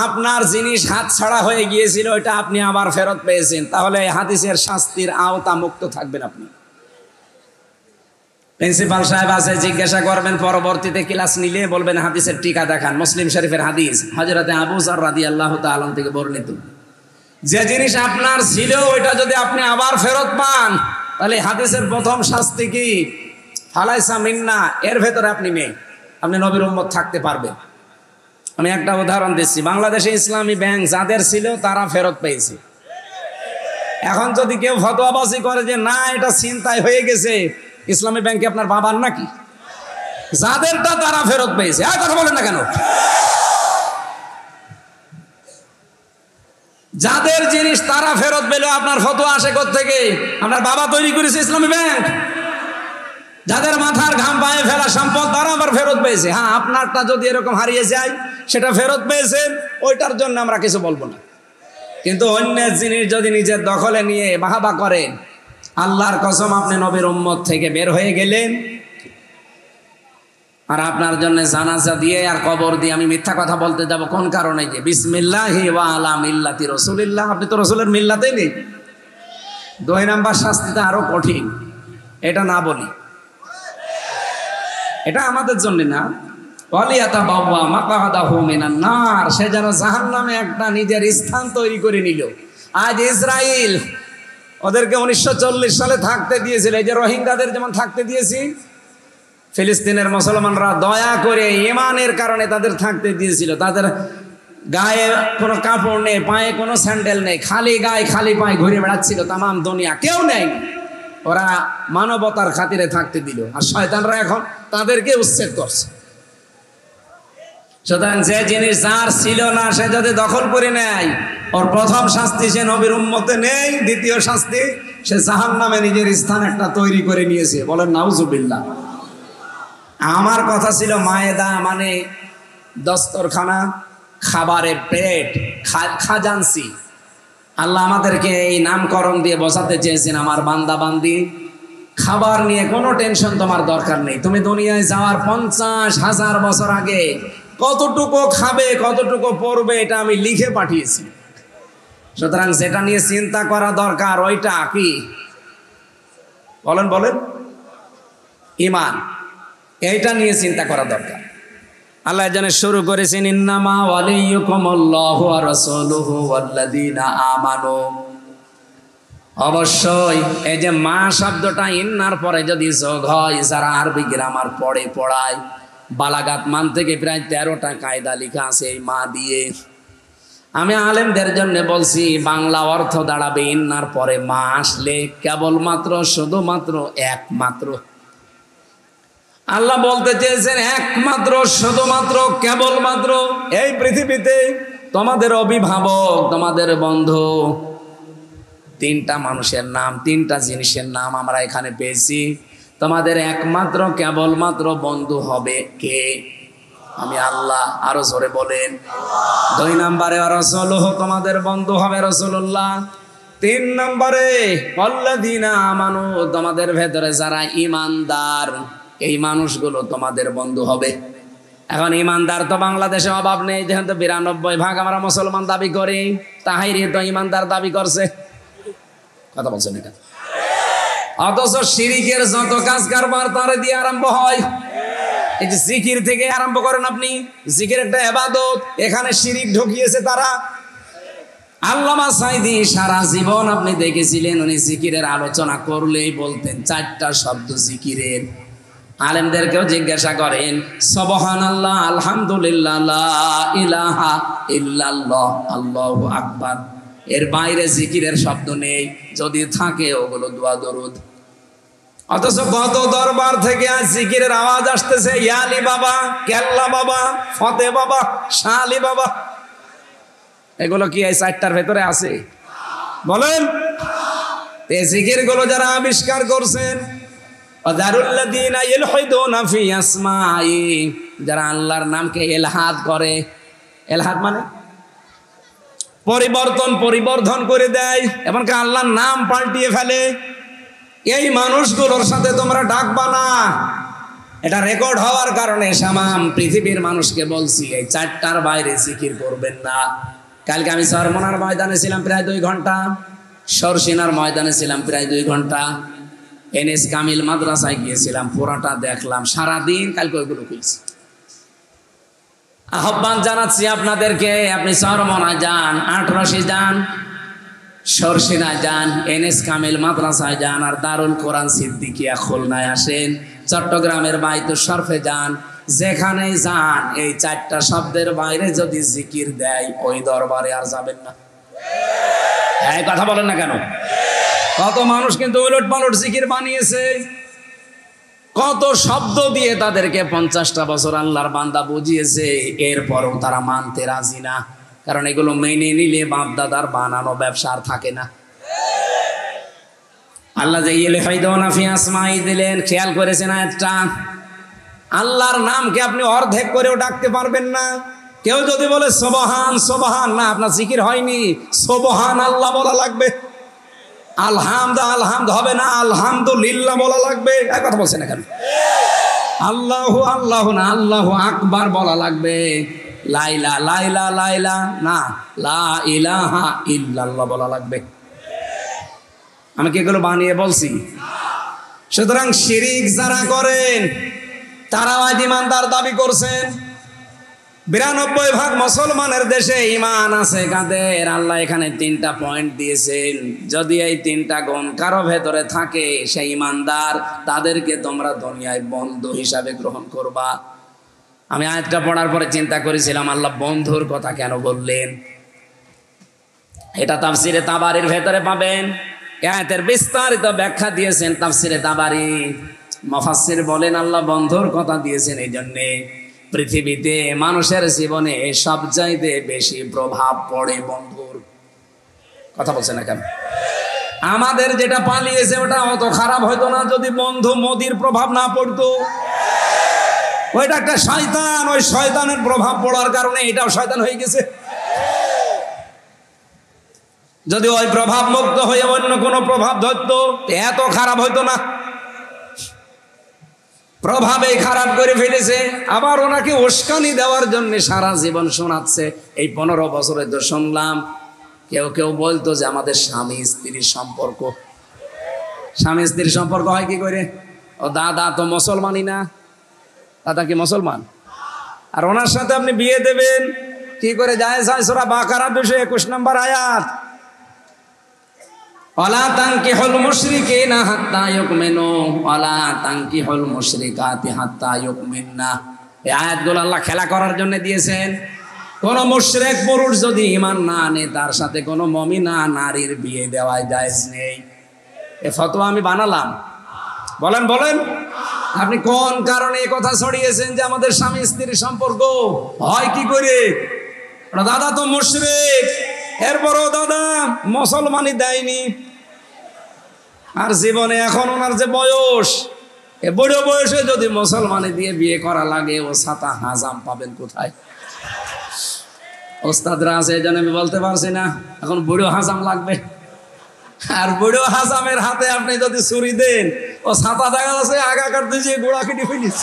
আপনার জিনিস হাত ছাড়া হয়ে গিয়েছিল, ওইটা আপনি আবার ফেরত পেয়েছেন, তাহলে হাদিসের শাস্তির আওতা মুক্ত থাকবেন আপনি। প্রিন্সিপাল সাহেব আছে, জিজ্ঞাসা করবেন, পরবর্তীতে ক্লাস নিলে বলবেন হাদিসের টিকা দেখান। মুসলিম শরীফের হাদিস, হযরতে আবু যর রাদিয়াল্লাহু তাআলা থেকে বর্ণিত। যে জিনিস আপনার ছিল ওইটা যদি আপনি আবার ফেরত পান, তাহলে হাদিসের প্রথম শাস্তি কি? ফালাইসা মিন্না, এর ভেতরে আপনি নেই, আপনি নবীর উম্মত থাকতে পারবেন। আমি একটা উদাহরণ দিচ্ছি, বাংলাদেশে ইসলামী ব্যাংক যাদের ছিল তারা ফেরত পেয়েছে। এখন যদি কেউ ফতোয়াবাজি করে যে না এটা ছিনতাই হয়ে গেছে, ইসলামী ব্যাংকে আপনার বাবার নাকি? যাদেরটা তারা ফেরত পেয়েছে। আর কথা বলেন না কেন? যাদের জিনিস তারা ফেরত পেল, আপনার ফতোয়া আসে কোত্থেকে? আপনার বাবা তৈরি করেছে ইসলামী ব্যাংক। যাদের মাথার ঘাম পায়ে ফেলা সম্পদ তারা আবার ফেরত পেয়েছে। হ্যাঁ, আপনারটা যদি এরকম হারিয়ে যায়, সেটা ফেরত পেয়েছেন, ওইটার জন্য আমরা কিছু বলবো না। কিন্তু অন্যের জিনিস যদি নিজের দখলে নিয়ে বাহাবা করেন, আল্লাহর কসম আপনি নবীর উম্মত থেকে বের হয়ে গেলেন। আর আপনার জন্য জানাজা দিয়ে আর কবর দিয়ে আমি মিথ্যা কথা বলতে যাব কোন কারণে? যে বিসমিল্লাহি ওয়া আলা মিল্লাতি রাসূলিল্লাহ, আপনি তো রাসূলের মিল্লাতেই নেই। 2 নাম্বার শাস্তিটা আরো কঠিন, এটা না বলি, এটা আমাদের জন্য না। ওয়ালিয়াতাবাওয়া মাকআদাহু মিনান নার, সে যেন জাহান্নামে একটা নিজের স্থান তৈরি করে নিল। আজ ইসরায়েল ওদেরকে 1940 সালে থাকতে দিয়েছিল, এই যে রোহিঙ্গাদের যেমন থাকতে দিয়েছি, ফিলিস্তিনের মুসলমানরা দয়া করে ঈমানের কারণে তাদের থাকতে দিয়েছিল। তাদের গায়ে কোনো কাপড় নেই, পায়ে কোনো স্যান্ডেল নেই, খালি গায়ে খালি পায়ে ঘুরে বেড়াচ্ছিল তামাম দুনিয়া, কেউ নেই। ওরা মানবতার খাতিরে থাকতে দিল, আর শয়তানরা এখন তাদেরকে উচ্ছেদ করছে। সুতরাং যে জিনিস যার ছিল না সে যদি দখল করে নেয়, ওর প্রথম শাস্তি সে নবীর উম্মতে নেই, দ্বিতীয় শাস্তি সে জাহান্নামে নিজের স্থান একটা তৈরি করে নিয়েছে। বলেন নাউজুবিল্লাহ। আমার কথা ছিল মায়েদা মানে দস্তরখানা, খাবারের প্লেট, খাজানসি। আল্লাহ আমাদেরকে এই নামকরণ দিয়ে বোঝাতে চেয়েছেন, আমার বান্দা বান্দি, খাবার নিয়ে কোনো টেনশন তোমার দরকার নেই। তুমি দুনিয়ায় যাওয়ার 50,000 বছর আগে কতটুকু খাবে, কতটুকু পড়বে, এটা আমি লিখে পাঠিয়েছি। সুতরাং যেটা নিয়ে চিন্তা করা দরকার ওইটা কি? বলেন বলেন, ঈমান। এইটা নিয়ে চিন্তা করা দরকার। আল্লাহ জানে শুরু করেছেন, ইন্নামা ওয়ালিয়ুকুমুল্লাহু ওয়া রাসূলুহু ওয়াল্লাযীনা আমানু। অবশ্যই এই যে মা শব্দটা ইন্নার পরে যদি যোগ হয়, যারা আরবি গ্রামার পড়ে পড়ায়, বালাগাত মান থেকে প্রায় 13টা কায়দা লেখা আছে এই মা দিয়ে। আমি আলেমদের জন্য বলছি, বাংলা অর্থ দাঁড়াবে ইন্নার পরে মা আসলে কেবলমাত্র, শুধুমাত্র, একমাত্র। আল্লাহ বলতে চেয়েছেন একমাত্র, শুধুমাত্র, কেবলমাত্র এই পৃথিবীতে তোমাদের অভিভাবক, তোমাদের বন্ধু, 3টা মানুষের নাম, 3টা জিনিসের নাম আমরা এখানে পেয়েছি। তোমাদের একমাত্র কেবলমাত্র বন্ধু হবে কে? আমি আল্লাহ। আরো জোরে বলেন। 2 নম্বরে রাসূলুহু, তোমাদের বন্ধু হবে রাসূলুল্লাহ। 3 নম্বরে আল্লাযীনা আমানু, তোমাদের ভেতরে যারা ঈমানদার, এই মানুষগুলো তোমাদের বন্ধু হবে। এখন ইমানদার তো বাংলাদেশে অভাব নেই, যেহেতু 92% আমরা মুসলমান দাবি করি। তাহিরি তো ইমানদার দাবি করছে, কথা বলছেন এটা। অথচ শিরিকের যত কাজ কারবার তারে দিয়ে আরম্ভ হয়। এই যে জিকির থেকে আরম্ভ করেন আপনি, জিকির একটা ইবাদত, এখানে শিরিক ঢুকিয়েছে তারা। আল্লামা সাঈদী সারা জীবন আপনি দেখেছিলেন উনি জিকিরের আলোচনা করলেই বলতেন 4টা শব্দ জিকিরের। আলেমদেরকেও জিজ্ঞাসা করেন সুবহানাল্লাহ, আলহামদুলিল্লাহ, লা ইলাহা ইল্লাল্লাহ, আল্লাহু আকবার, এর বাইরে জিকিরের শব্দ নেই, যদি থাকে ওগুলো দোয়া দরুদ। অথচ কত দরবার থেকে আজ জিকিরের আওয়াজ আসতেছে, ইয়া আলী বাবা, কেল্লা বাবা, ফতে বাবা, শাহ আলী বাবা। এগুলো কি এই 4টার ভেতরে আছে? বলেন। এই জিকির গুলো যারা আবিষ্কার করছেন, যারা আল্লাহর নামকে এলহাদ করে, এলহাদ মানে পরিবর্ধন করে দেয়, এমনকি আল্লাহর নাম পাল্টিয়ে ফেলে, এই মানুষগুলোর সাথে তোমরা ডাকবা না। এটা রেকর্ড হওয়ার কারণে সামাম পৃথিবীর মানুষকে বলছি এই 4টার বাইরে জিকির করবেন না। কালকে আমি সরমনার ময়দানে ছিলাম প্রায় 2 ঘন্টা, সরসিনার ময়দানে ছিলাম প্রায় 2 ঘন্টা, এনএস কামিল মাদ্রাসায় গিয়েছিলাম, পুরাটা দেখলাম সারাদিন। কালকে ওইগুলো খুলছি। আহ্বান জানাচ্ছি আপনাদেরকে, আপনি সরমনায় যান, আটরশি যান, সরসিনায় যান, এনএস কামিল মাদ্রাসায় যান, আর দারুল কোরআন সিদ্দিকিয়া খুলনায় আসেন, চট্টগ্রামের বাইতুল শরফে যান, যেখানেই যান এই 4টা শব্দের বাইরে যদি জিকির দেয় ওই দরবারে আর যাবেন না। হ্যাঁ, কথা বলেন না কেন? কত মানুষ কিন্তু উলট পালট জিকির বানিয়েছে, কত শব্দ দিয়ে তাদেরকে 50টা বছর আল্লাহর বান্দা বুঝিয়েছে, এরপরও তারা মানতে রাজি না। কারণ এগুলো মেনে নিলে বাপ দাদার বানানো ব্যবসা আর থাকে না। আল্লাহ যে ইলহাইদুনা ফি আসমাই দিলেন, খেয়াল করেছেন আয়াতটা? আল্লাহর নামকে আপনি অর্ধেক করেও ডাকতে পারবেন না। কেউ যদি বলে সুবহান সুবহান, না, আপনার জিকির হয়নি, সুবহান আল্লাহ বলা লাগবে। আলহামদ হবে না, আলহামদুলিল্লাহ বলা লাগবে। এক কথা বলছেন এখানে, আল্লাহু আল্লাহ না, আল্লাহু আকবার বলা লাগবে। লাইলা লাইলা লাইলা না, লা ইলাহা ইল্লাল্লাহ বলা লাগবে। আমি কি এগুলো বানিয়ে বলছি? সুতরাং শিরিক যারা করেন তারা আজ ইমানদার দাবি করছেন। 92% মুসলমানের দেশে ইমান আছে কাদের? আল্লাহ এখানে 3টা পয়েন্ট দিয়েছেন। যদি এই 3টা গুণ কারো ভেতরে থাকে, সেই ইমানদার, তাদেরকে তোমরা দুনিয়ায় বন্ধু হিসাবে গ্রহণ করবা। আমি আয়াতটা পড়ার পরে চিন্তা করেছিলাম আল্লাহ বন্ধুর কথা কেন বললেন। এটা তাফসিরে তাবারির ভেতরে পাবেন। আয়াতের বিস্তারিত ব্যাখ্যা দিয়েছেন তাফসিরে তাবারি। মুফাসসির বলেন আল্লাহ বন্ধুর কথা দিয়েছেন এই জন্যে পৃথিবীতে মানুষের জীবনে সবচাইতে বেশি প্রভাব পড়ে বন্ধুর। কথা বলছেন না কেন? আমাদের যেটা পালিয়েছে ওটা অত খারাপ হইতো না যদি বন্ধু মোদির প্রভাব না পড়তো। ওইটা একটা শয়তান, ওই শয়তানের প্রভাব পড়ার কারণে এটাও শয়তান হয়ে গেছে। যদি ওই প্রভাব মুক্ত হয়ে অন্য কোনো প্রভাব ধরতো এত খারাপ হইতো না। প্রভাবে খারাপ করে ফেলেছে। আবার ওনাকে উস্কানি দেওয়ার জন্য সারা জীবন শোনাচ্ছে। এই 15 বছরে তো শুনলাম কেউ বলতো যে আমাদের স্বামী স্ত্রীর সম্পর্ক। স্বামী স্ত্রীর সম্পর্ক হয় কি করে? ও দাদা তো মুসলমানই না, দাদা কি মুসলমান? আর ওনার সাথে আপনি বিয়ে দেবেন কি করে? যায় সূরা বাকারা 221 নম্বর আয়াত, ওয়ালা তানকিহুল মুশরিকিনা হাত্তা ইউমিনু ওয়ালা তানকিহুল মুশরিকাতি হাত্তা ইউমিননা। এই আয়াতগুলো আল্লাহ খেলা করার জন্য দিয়েছেন। কোন মুশরিক পুরুষ যদি ঈমান না আনে তার সাথে কোন মুমিনা নারীর বিয়ে দেওয়া জায়েজ নেই। এই ফতোয়া আমি বানালাম। বলেন বলেন, আপনি কোন কারণে এই কথা ছড়িয়েছেন যে আমাদের স্বামী স্ত্রীর সম্পর্ক হয় কি করে? দাদা তো মুশরিক, এরপরও দাদা মুসলমানই দেয়নি। আর জীবনে এখন ওনার যে বয়স, এ বুড়ো বয়সে যদি মুসলমানে দিয়ে বিয়ে করা লাগে, ও ছাতা হাজাম পাবেন কোথায়? ওস্তাদরা আছে এই জন্য আমি বলতে পারছি না। এখন বুড়ো হাজাম লাগবে। আর বুড়ো হাজামের হাতে আপনি যদি ছুরি দেন, ও ছাতা দেখা যাচ্ছে আগাকার দিয়ে গোড়া কেটে ফেলিস।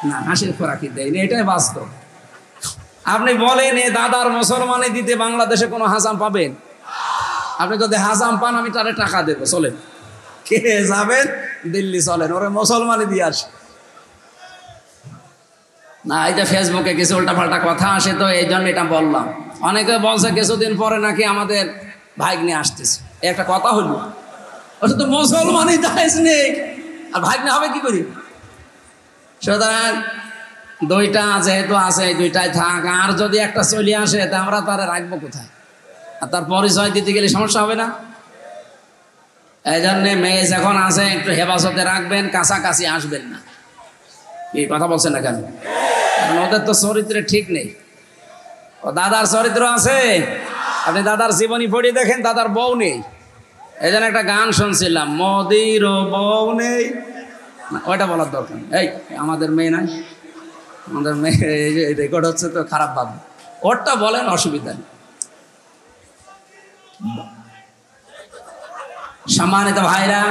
না, হাসির খোরাকি দেয়নি, এটাই বাস্তব। আপনি বলেন এ দাদার মুসলমানি দিতে বাংলাদেশে কোনো হাসাম পাবেন? আপনি যদি হাসাম পান আমি তারে টাকা দেবো, চলেন। কে যাবেন? দিল্লি চলেন, ওরে মুসলমানি দিয়ে আসে। না, এই যে ফেসবুকে কিছু উল্টাপাল্টা কথা আসে, তো এই জন্য এটা বললাম। অনেকে বলছে কিছুদিন পরে নাকি আমাদের ভাগ্নে আসতেছে, একটা কথা হলো। ওটা তো মুসলমানই জায়েজ নেই, আর ভাগ্নে হবে কি করি? সুতরাং দুইটা যেহেতু আছে, এই দুইটাই থাক। আর যদি একটা চলে আসে তা আমরা তারা রাখবো কোথায়? আর তার পরিচয় দিতে গেলে সমস্যা হবে না? এই জন্যে মেয়ে যখন আছে একটু হেফাজতে রাখবেন, কাছাকাছি আসবেন না। এই কথা বলছেন না কেন? কারণ ওদের তো চরিত্রে ঠিক নেই। ও দাদার চরিত্র আছে, আপনি দাদার জীবনী পড়ে দেখেন, দাদার বউ নেই। এই জন্য একটা গান শুনছিলাম, মোদিরও বউ নেই। ওইটা বলার দরকার নেই। এই আমাদের মেয়ে নাই, আমাদের মেয়ে রেকর্ড হচ্ছে তো খারাপ ভাববে, ওরটা বলেন, অসুবিধা নেই। সম্মানিত ভাইরা,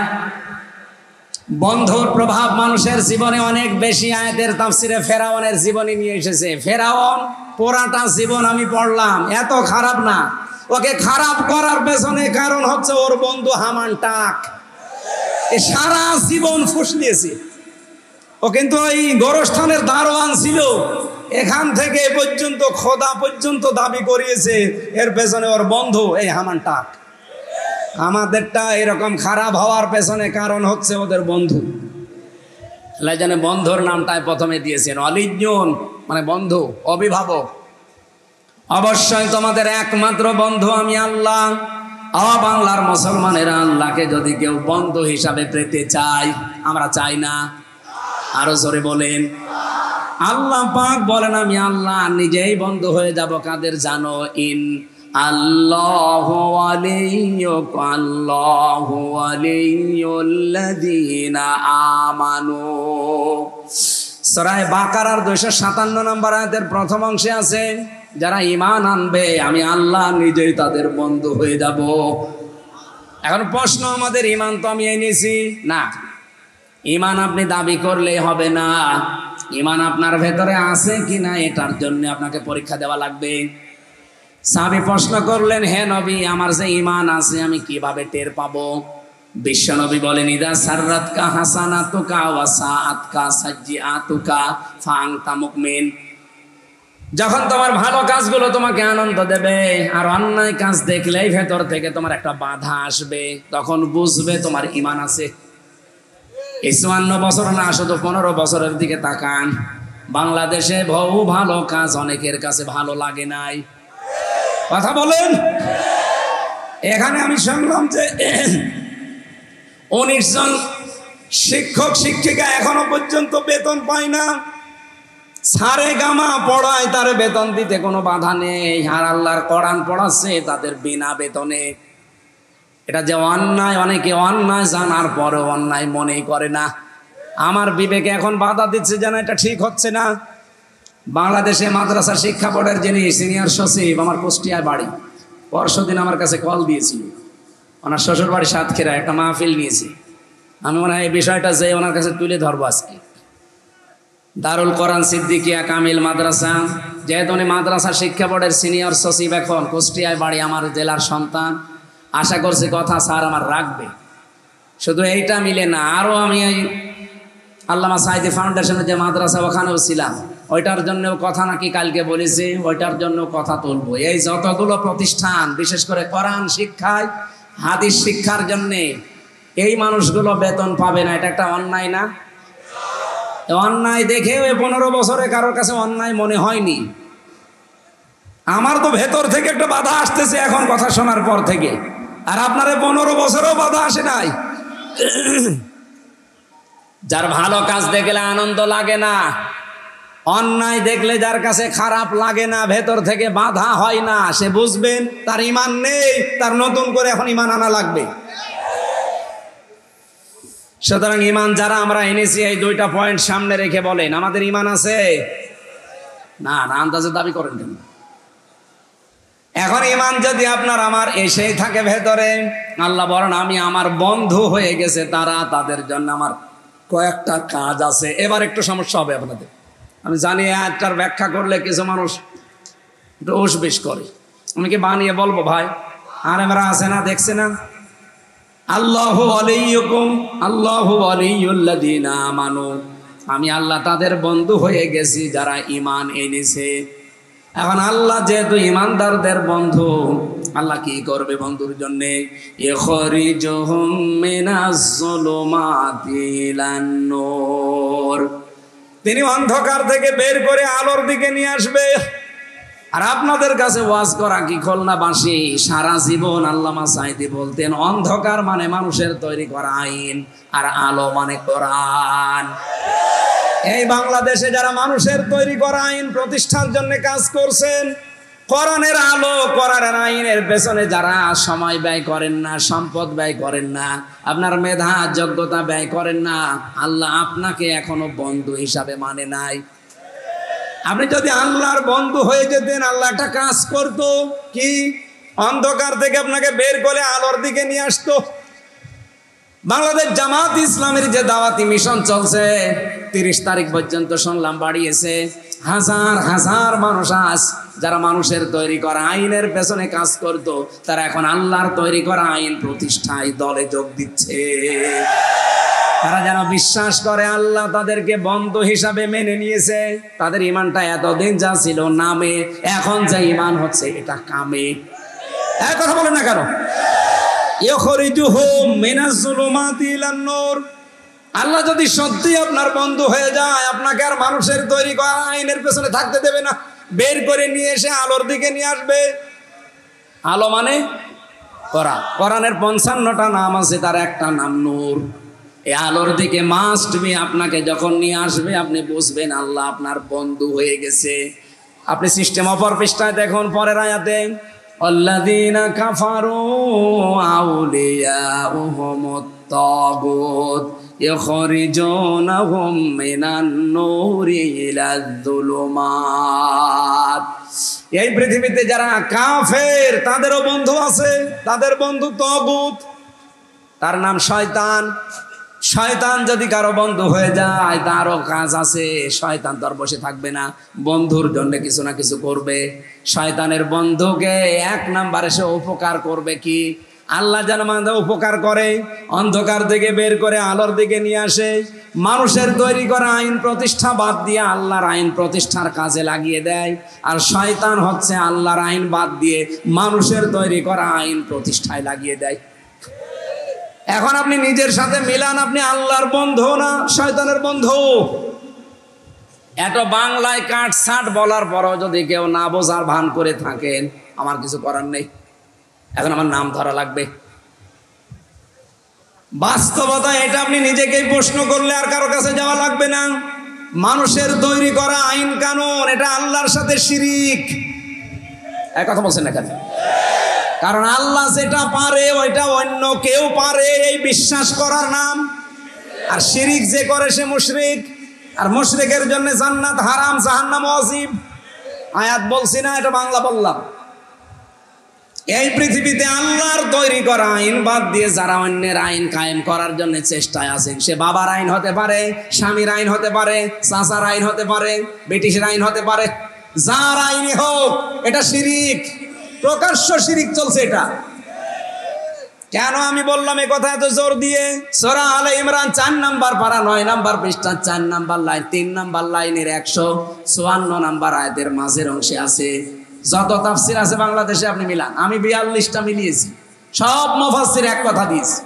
বন্ধুর প্রভাব মানুষের জীবনে অনেক বেশি। আয়াতের তাফসিরে ফেরাউনের জীবনী নিয়ে এসেছে। ফেরাউন পুরাটা জীবন আমি পড়লাম, এত খারাপ না। ওকে খারাপ করার পেছনে কারণ হচ্ছে ওর বন্ধু হামান টাক। সারা জীবন ফুস দিয়েছে ও, কিন্তু ওই গোরস্থানের দারোয়ান ছিল, এখান থেকে পর্যন্ত খোদা পর্যন্ত দাবি করিয়েছে। এর পেছনে ওর বন্ধু এই হামান টাক। আমাদেরটা এরকম খারাপ হওয়ার পেছনে কারণ হচ্ছে ওদের বন্ধু। জানে বন্ধুর নামটাই প্রথমে দিয়েছেন অলিজন, মানে বন্ধু, অভিভাবক। অবশ্যই তোমাদের একমাত্র বন্ধু আমি আল্লাহ। বাংলার মুসলমানেরা আল্লাহকে যদি কেউ বন্ধু হিসাবে পেতে চায়, আমরা চাই না। আরো জোরে বলেন। আল্লাহ পাক বলেন আমি আল্লাহ নিজেই বন্ধু হয়ে যাব কাদের জানো? ইন আল্লাহু ওয়ালিয়ুক আল্লাহু ওয়ালিয়ুল্লাযীনা আমানু। সূরা বাকারার 257 নম্বর আয়াতের প্রথম অংশে আছে, যারা ঈমান আনবে আমি আল্লাহ নিজেই তাদের বন্ধু হয়ে যাব। এখন প্রশ্ন, আমাদের ঈমান তো আমি এনেছি না। ঈমান আপনি দাবি করলেই হবে না, ঈমান আপনার ভেতরে আছে কিনা এটার জন্য আপনাকে পরীক্ষা দেওয়া লাগবে। সাহাবী প্রশ্ন করলেন, হে নবী, আমার যে ঈমান আছে আমি কিভাবে টের পাবো? বিশ্ব নবী বলেন, ইদা সাররাতকা হাসানাতুকা ওয়া সাআতকা সাজ্জিআতুকা ফাআনতা মুমিন। যখন তোমার ভালো কাজগুলো তোমাকে আনন্দ দেবে, আর অন্যায় কাজ দেখলেই ভেতর থেকে তোমার একটা বাধা আসবে, তখন বুঝবে তোমার ঈমান আছে। 54 বছর না, শুধু 15 বছরের দিকে তাকান। বাংলাদেশে বহু ভালো কাজ অনেকের কাছে ভালো লাগে নাই। কথা বলেন। এখানে আমি শুনলাম যে 19 জন শিক্ষক শিক্ষিকা এখনো পর্যন্ত বেতন পায় না। সারে গামা পড়ায়, তার বেতন দিতে কোনো বাধা নেই। আর আল্লাহর কোরআন পড়াচ্ছে তাদের বিনা বেতনে। এটা যে অন্যায়, অনেকে অন্যায় জানার পরেও অন্যায় মনেই করে না। আমার বিবেকে এখন বাধা দিচ্ছে যেন এটা ঠিক হচ্ছে না। বাংলাদেশে মাদ্রাসা শিক্ষা বোর্ডের যিনি সিনিয়র সচিব, আমার কুষ্টিয়ায় বাড়ি, পরশুদিন আমার কাছে কল দিয়েছিল। ওনার শ্বশুর বাড়ি সাতক্ষীরা, একটা মাহফিল নিয়েছি। আমি মনে হয় এই বিষয়টা যে ওনার কাছে তুলে ধরবো আজকে। দারুল কোরআন সিদ্দিকিয়া কামিল মাদ্রাসা, যেহেতু উনি মাদ্রাসা শিক্ষা বোর্ডের সিনিয়র সচিব, এখন কুষ্টিয়ায় বাড়ি, আমার জেলার সন্তান। আশা করছি কথা স্যার আমার রাখবে। শুধু এইটা মিলে না, আরও আমি ওই আল্লামা সাঈদী ফাউন্ডেশনের যে মাদ্রাসা, ওখানেও ছিলাম। ওইটার জন্যও কথা নাকি কালকে বলেছি, ওইটার জন্য কথা তুলবো। এই যতগুলো প্রতিষ্ঠান, বিশেষ করে কোরআন শিক্ষায়, হাদিস শিক্ষার জন্যে এই মানুষগুলো বেতন পাবে না, এটা একটা অন্যায় না? অন্যায় দেখেও 15 বছরে কারোর কাছে অন্যায় মনে হয়নি। আমার তো ভেতর থেকে একটা বাধা আসতেছে এখন কথা শোনার পর থেকে, আর আপনার 15 বছরেও বাধা আসে নাই। যার ভালো কাজ দেখলে আনন্দ লাগে না, অন্যায় দেখলে যার কাছে খারাপ লাগে না, ভেতর থেকে বাধা হয় না, সে বুঝবেন তার ঈমান নেই, তার নতুন করে এখন ঈমান আনা লাগবে। সুতরাং ঈমান যারা আমরা এনেছি, এই দুইটা পয়েন্ট সামনে রেখে বলেন, আমাদের ঈমান আছে না? না আন্দাজে দাবি করেন কেন? এখন ঈমান যদি আপনার আমার এসেই থাকে ভেতরে, আল্লাহ বলেন আমি আমার বন্ধু হয়ে গেছে তারা, তাদের জন্য আমার কয়েকটা কাজ আছে। এবার একটু সমস্যা হবে আপনাদের, আমি জানি একটার ব্যাখ্যা করলে কিছু মানুষ একটু উসবিস করে। আমি কি বানিয়ে বলবো ভাই? আর আমরা আছে না, দেখছে না, আল্লাহু ওয়ালিয়ুকুম আল্লাহু ওয়ালিয়ুল্লাযীনা আমানু, আমি আল্লাহ তাদের বন্ধু হয়ে গেছি যারা ঈমান এনেছে। এখন আল্লাহ যেহেতু ঈমানদারদের বন্ধু, আল্লাহ কি করবে বন্ধুর জন্য? ইখরিজুহুম মিনাজ যুলুমাতি ইলান নূর, তিনি অন্ধকার থেকে বের করে আলোর দিকে নিয়ে আসবে। আর আপনাদের কাছে ওয়াজ করা কি খুলনা বাসী? সারা জীবন আল্লামা সাঈদী বলতেন অন্ধকার মানে মানুষের তৈরি করা আইন, আর আলো মানে কোরআন। এই বাংলাদেশে যারা মানুষের তৈরি করা আইন প্রতিষ্ঠার জন্য কাজ করছেন, কোরআনের আলো কোরআনের আইনের পেছনে যারা সময় ব্যয় করেন না, সম্পদ ব্যয় করেন না, আপনার মেধা যোগ্যতা ব্যয় করেন না, আল্লাহ আপনাকে এখনো বন্ধু হিসাবে মানে নাই। আপনি যদি আল্লাহর বন্ধু হয়ে যেতেন, আল্লাহ একটা কাজ করতো কি, অন্ধকার থেকে আপনাকে বের করে আলোর দিকে নিয়ে আসতো। বাংলাদেশ জামাত ইসলামের যে দাওয়াতি মিশন চলছে, 30 তারিখ পর্যন্ত শুনলাম বাড়িয়েছে। হাজার হাজার মানুষ আজ যারা মানুষের তৈরি করা আইনের পেছনে কাজ করত, তারা এখন আল্লাহর তৈরি করা আইন প্রতিষ্ঠায় দলে যোগ দিচ্ছে। তারা যেন বিশ্বাস করে আল্লাহ তাদেরকে বন্ধু হিসাবে মেনে নিয়েছে। তাদের ঈমানটা এতদিন যা ছিল নামে, এখন যে ঈমান হচ্ছে এটা কামে। এক কথা বলেন না কেন? ইখরিজুহুম মিনাজ যুলুমাতি ইলান নূর, আল্লাহ যদি সত্যি আপনার বন্ধু হয়ে যায়, আপনাকে আর মানুষের তৈরি করা আইনের পেছনে থাকতে দেবে না, বের করে নিয়ে এসে আলোর দিকে নিয়ে আসবে। আলো মানে কোরআন। কোরআনের 55টা নাম আছে, তার একটা নাম নূর। এই আলোর দিকে মাস্ট বি আপনাকে যখন নিয়ে আসবে, আপনি বুঝবেন আল্লাহ আপনার বন্ধু হয়ে গেছে। আপনি সিস্টেম অপর পৃষ্ঠায় দেখুন, পরের আয়াতে আল্লাযীনা কাফারু আউলিয়াউহুমুত তাগুত ইখরিজুনাহুম মিনান নূরি ইলাজ যুলুমাত। এই পৃথিবীতে যারা কাফের তাদেরও বন্ধু আছে, তাদের বন্ধু তাগুত, তার নাম শয়তান। শয়তান যদি কারো বন্ধু হয়ে যায়, তারও কাজ আছে। শয়তান তো আর বসে থাকবে না, বন্ধুর জন্য কিছু না কিছু করবে। শয়তানের বন্ধুকে 1 নাম্বারে সে উপকার করবে কি? আল্লাহ যেন মানুষের উপকার করে, অন্ধকার থেকে বের করে আলোর দিকে নিয়ে আসে। মানুষের তৈরি করা আইন প্রতিষ্ঠা বাদ দিয়ে আল্লাহর আইন প্রতিষ্ঠার কাজে লাগিয়ে দেয়। আর শয়তান হচ্ছে আল্লাহর আইন বাদ দিয়ে মানুষের তৈরি করা আইন প্রতিষ্ঠায় লাগিয়ে দেয়। এখন আপনি নিজের সাথে মিলান, আপনি আল্লাহর বন্ধু না শয়তানের বন্ধু? এত বাংলায় কাটছাট বলার পরও যদি কেউ না বোঝার ভান করে থাকেন, আমার কিছু করার নেই। এখন আমার নাম ধরা লাগবে। বাস্তবতা এটা, আপনি নিজেকেই প্রশ্ন করলে আর কারো কাছে যাওয়া লাগবে না। মানুষের তৈরি করা আইন কানুন, এটা আল্লাহর সাথে শিরিক। এক কথা বলছেন না কেন? কারণ আল্লাহ যেটা পারে ওইটা অন্য কেউ পারে, এই বিশ্বাস করার নাম। আর শিরিক যে করে সে মুশরিক। আর মুশরিকের জন্য জান্নাত হারাম, জাহান্নাম ওয়াজিব। আয়াত বলছি না, এটা বাংলা বললাম। এই পৃথিবীতে আল্লাহর তৈরি করা আইন বাদ দিয়ে যারা অন্যের আইন কায়েম করার জন্য চেষ্টায় আছেন, সে বাবার আইন হতে পারে, স্বামীর আইন হতে পারে, চাচার আইন হতে পারে, ব্রিটিশের আইন হতে পারে, যার আইনই হোক, এটা শিরিক, প্রকাশ্য শিরিক চলছে এটা। কেন আমি বললাম এই কথা এত জোর দিয়ে? সূরা আলে ইমরান 4 নাম্বার পারা 9 নাম্বার পৃষ্ঠা 4 নাম্বার লাইন 3 নাম্বার লাইনের 154 নাম্বার আয়াতের মাঝের অংশে আছে। যত তাফসীর আছে বাংলাদেশে আপনি মিলান, আমি 42টা মিলিয়েছি, সব মুফাসসির এক কথা দিয়েছে।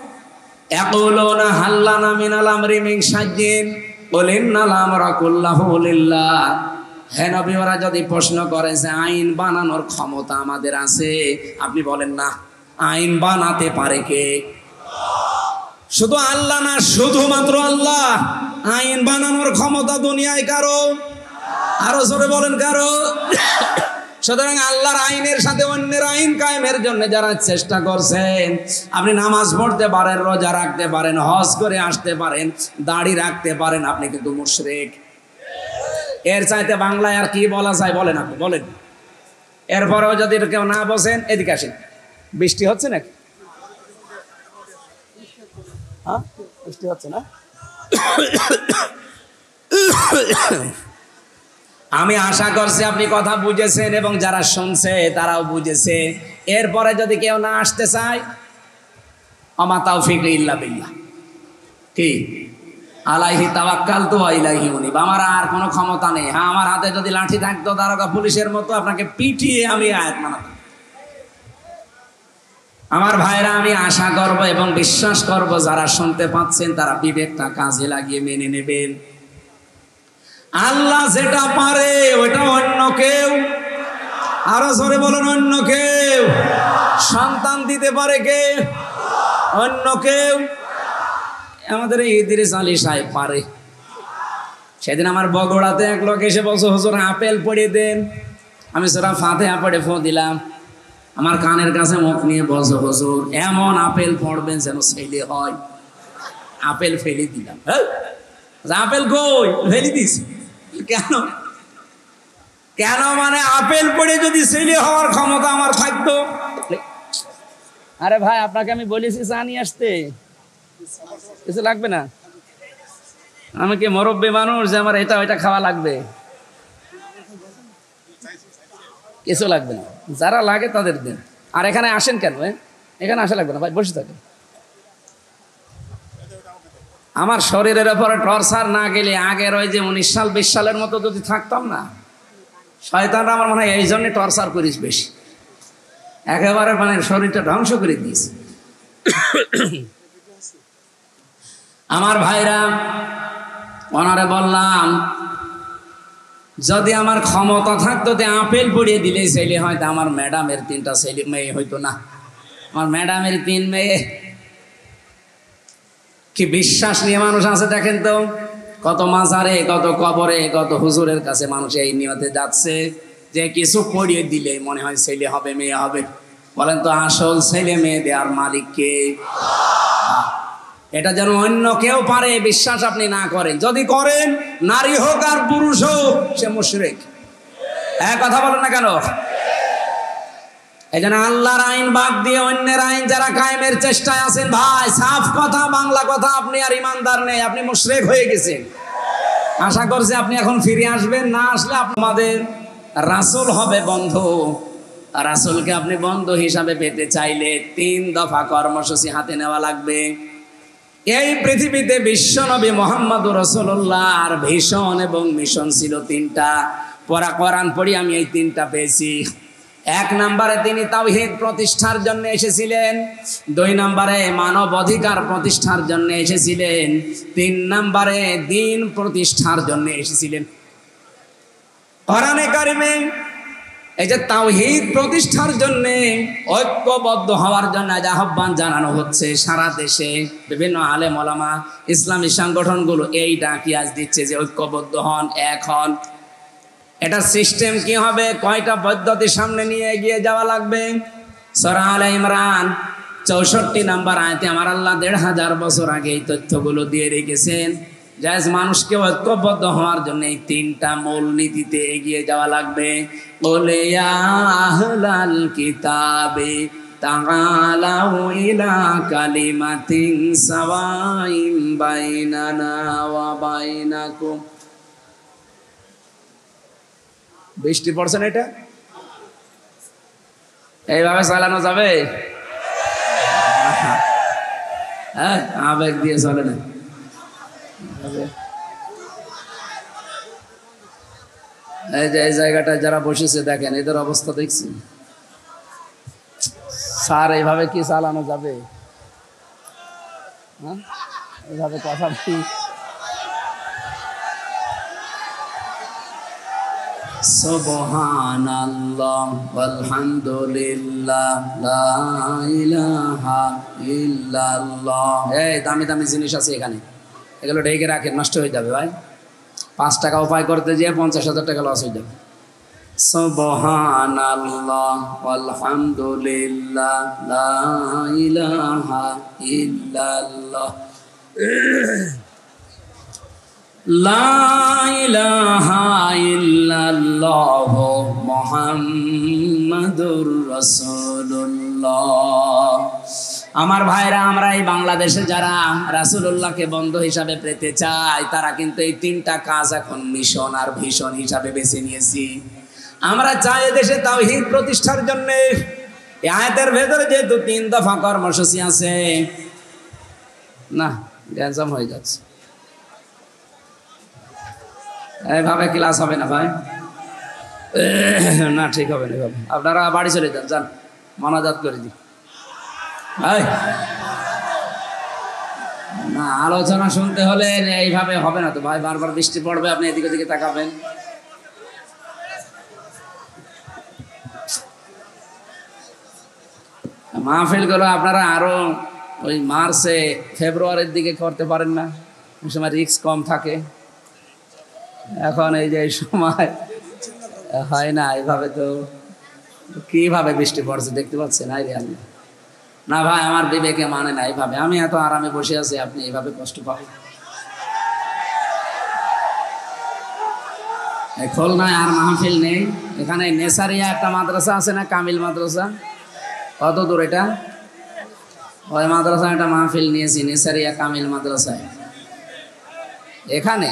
ইয়াকুলুনা হাল্লানা মিনাল আমরি মিন শাইইন কুল ইন্নাল আমরা কুল্লাহু লিল্লাহ। হে নবী, ওরা যদি প্রশ্ন করে যে আইন বানানোর ক্ষমতা আমাদের আছে, আপনি বলেন না, আইন বানাতে পারে কে? শুধু আল্লাহ না, শুধুমাত্র আল্লাহ। আইন বানানোর ক্ষমতা দুনিয়ায় কারো? আরো জোরে বলেন, কারো? সুতরাং আল্লাহর আইনের সাথে অন্যের আইন কায়েমের জন্য যারা চেষ্টা করছেন, আপনি নামাজ পড়তে পারেন, রোজা রাখতে পারেন, হজ করে আসতে পারেন, দাড়ি রাখতে পারেন, আপনি কিন্তু মুশরিক। এর চাইতে বাংলায় আর কি বলা যায় বলেন? আপনি বলেন। এরপরেও যদি কেউ না বসেন, এদিকে আসেন। বৃষ্টি হচ্ছে নাকি? হ্যাঁ, বৃষ্টি হচ্ছে না? আমি আশা করছি আপনি কথা বুঝেছেন এবং যারা শুনছে তারাও বুঝেছে। এরপরে যদি কেউ না আসতে চায়, আমা তাওফিক ইল্লা বিল্লাহ, কি আলাইহি তাওয়াক্কালতু ওয়া ইলাইহি উনীব। আমার আর কোনো ক্ষমতা নেই। হ্যাঁ, আমার হাতে যদি লাঠি থাকতো দারোগা পুলিশের মতো আপনাকে পিটিয়ে আমি আয়াত মানাতাম। আমার ভাইরা, আমি আশা করব এবং বিশ্বাস করব যারা শুনতে পাচ্ছেন তারা বিবেকটা কাজে লাগিয়ে মেনে নেবেন। আল্লাহ যেটা পারে ওটা অন্য কেউ, আরো জোরে বলুন, অন্য কেউ। সন্তান দিতে পারে কে? অন্য কেউ। আমাদের এই ইদ্রিস আলী সাহেব পারে। সেদিন আমার বগুড়াতে এক লোক এসে বলছে, হুজুর আপেল পড়ে দেন। আমি সূরা ফাতিহা পড়ে ফু দিলাম। আমার কানের কাছে মুখ নিয়ে বলছে, হুজুর এমন আপেল পড়বেন যেন ছেলে হয়। আপেল ফেলে দিলাম। আপেল কই? ফেলে দিছি। কেন? কেন মানে আপেল পড়ে যদি ছেলে হওয়ার ক্ষমতা আমার থাকতো। আরে ভাই, আপনাকে আমি বলেছি চা নিয়ে আসতে, কিছু লাগবে না। আমি কি মুরব্বী মানুষ যে আমার এটা ওইটা খাওয়া লাগবে? কিছু লাগবে না, যারা লাগে তাদের দিন। আর এখানে আসেন কেন? এখানে আসা লাগবে না ভাই, বসে থাকেন। আমার শরীরের উপরে টর্চার না গেলে আগের ওই যে 19 সাল 20 সালের মতো যদি থাকতাম না, শয়তানরা আমার মনে হয় এই জন্যে টর্চার করিস বেশি। একেবারে মানে শরীরটা ধ্বংস করে দিস। আমার ভাইরা, ওনারে বললাম যদি আমার ক্ষমতা থাকতো যে আপেল পড়িয়ে দিলে ছেলে হয়তো আমার ম্যাডামের 3টা ছেলে মেয়ে হইতো না। আমার ম্যাডামের 3 মেয়ে। কি বিশ্বাস নিয়ে মানুষ আছে দেখেন তো। কত মাজারে, কত কবরে, কত হুজুরের কাছে মানুষ এই নিয়তে যাচ্ছে যে কিছু পড়িয়ে দিলে মনে হয় ছেলে হবে মেয়ে হবে। বলেন তো আসল ছেলে মেয়ে দেওয়ার মালিক কে? এটা যেন অন্য কেউ পারে বিশ্বাস আপনি না করেন। যদি করেন, নারী হোক আর পুরুষ হোক, সে মুশরিক। কথা বলেন না কেন? এই জন্য আল্লাহর আইন বাদ দিয়ে অন্যের আইন যারা কায়েমের চেষ্টায় আছেন, ভাই সাফ কথা, বাংলা কথা, আপনি আর ইমানদার নেই, আপনি মুশরিক হয়ে গেছেন। আশা করছি আপনি এখন ফিরে আসবেন। না আসলে আপনাদের রাসূল হবে বন্ধু। রাসূলকে আপনি বন্ধু হিসাবে পেতে চাইলে 3 দফা কর্মসূচি হাতে নেওয়া লাগবে। এই পৃথিবীতে বিশ্বনবী মুহাম্মদুর রাসূলুল্লাহর ভিশন এবং মিশন ছিল 3টা। কোরআন পড়ি আমি এই 3টা পেয়েছি। 1 নম্বরে তিনি তাওহীদ প্রতিষ্ঠার জন্য এসেছিলেন। 2 নম্বরে মানব অধিকার প্রতিষ্ঠার জন্য এসেছিলেন। 3 নম্বরে দ্বীন প্রতিষ্ঠার জন্য এসেছিলেন। কোরআনে কারিমে এই যে তাওহীদ প্রতিষ্ঠার জন্য, ঐক্যবদ্ধ হওয়ার জন্য আহ্বান জানানো হচ্ছে সারা দেশে। বিভিন্ন আলেম ওলামা, ইসলামী সংগঠনগুলো এই ডাকি আজ দিচ্ছে যে ঐক্যবদ্ধ হন, এক হন। এটা সিস্টেম কি হবে? কয়টা পদ্ধতি সামনে নিয়ে এগিয়ে যাওয়া লাগবে? সূরা আলে ইমরান 64 নম্বর আয়াতে আমার আল্লাহ 1500 বছর আগে এই তথ্যগুলো দিয়ে রেখেছেন। জায়েজ মানুষকে ঐক্যবদ্ধ হওয়ার জন্য এই 3টা মূল নীতিতে এগিয়ে যাওয়া লাগবে। বলে ইয়া আহলাল কিতাবে তাআলাউ ইলা কালিমাতিন সাওয়াইন বাইনানা ওয়া বাইনাকুম। বৃষ্টি পড়ছে না? এটা এইভাবে চালানো যাবে? হ্যাঁ, আবেগ দিয়ে চলে না। এই যে এই জায়গাটায় যারা বসেছে দেখেন, এদের অবস্থা দেখছি। স্যার এইভাবে কি চালানো যাবে? হ্যাঁ, এইভাবে কথা বলি। সুবহানাল্লাহ ওয়ালহামদুলিল্লাহ লা ইলাহা ইল্লাল্লাহ। এই দামি দামি জিনিস আছে এখানে, এগুলো ঢেকে রাখেন, নষ্ট হয়ে যাবে ভাই। 5 টাকা উপায় করতে যেয়ে 50,000 টাকা লস হয়ে যাবে। সুবহানাল্লাহ ওয়ালহামদুলিল্লাহ লা ইলাহা ইল্লাল্লাহ লা ইলাহা ইল্লাল্লাহ মুহাম্মাদুর রাসূলুল্লাহ। আমার ভাইরা, আমরা এই বাংলাদেশে যারা রাসূলুল্লাহকে বন্ধু হিসাবে পেতে চাই, তারা কিন্তু এই তিনটা কাজ এখন মিশন আর ভীষণ হিসাবে বেছে নিয়েছি। আমরা চাই দেশে তাওহীদ প্রতিষ্ঠার জন্য। এই আয়াতের ভেতরে যেহেতু 3 দফা কর্মসূচি আছে, না গ্যাঞ্জাম হয়ে যাচ্ছে, এইভাবে ক্লাস হবে না ভাই, না ঠিক হবে না এভাবে। আপনারা বাড়ি চলে যান, যান মোনাজাত করে দিই। না, আলোচনা শুনতে হলে এইভাবে হবে না তো ভাই, বারবার বৃষ্টি পড়বে, আপনি এদিকে দিকে তাকাবেন। মাহফিল গুলো আপনারা আরো ওই মার্চে ফেব্রুয়ারির দিকে করতে পারেন না, ওই সময় রিস্ক কম থাকে। এখন এই যে এই সময় হয় না, এইভাবে তো কিভাবে বৃষ্টি পড়ছে দেখতে পাচ্ছেন। না ভাই, আমার বিবেকে মানে না এইভাবে। আমি এত আরামে বসে আছি, আপনি এইভাবে কষ্ট পাবেন। খুলনায় আর মাহফিল নেই, এখানে নেসারিয়া একটা মাদ্রাসা আছে না, কামিল মাদ্রাসা, কত দূর এটা, ওই মাদ্রাসায় একটা মাহফিল নিয়েছি, নেসারিয়া কামিল মাদ্রাসায়। এখানে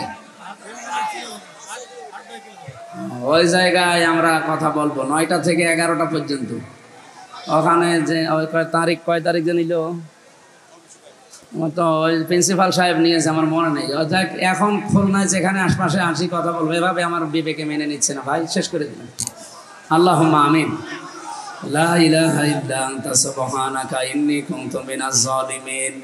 ওই জায়গায় আমরা কথা বলবো 9টা থেকে 11টা পর্যন্ত। ওখানে যে ওই কয় তারিখ জানিল, তো ওই প্রিন্সিপাল সাহেব নিয়েছে, আমার মনে নেই। এখন খুলনায় যেখানে আশপাশে আসি কথা বলবো, এভাবে আমার বিবেকে মেনে নিচ্ছে না ভাই, শেষ করে দিলাম। আল্লাহুম্মা আমিন। লা ইলাহা ইল্লা আনতা সুবহানাকা ইন্নী কুনতু মিনাজ জালিমিন।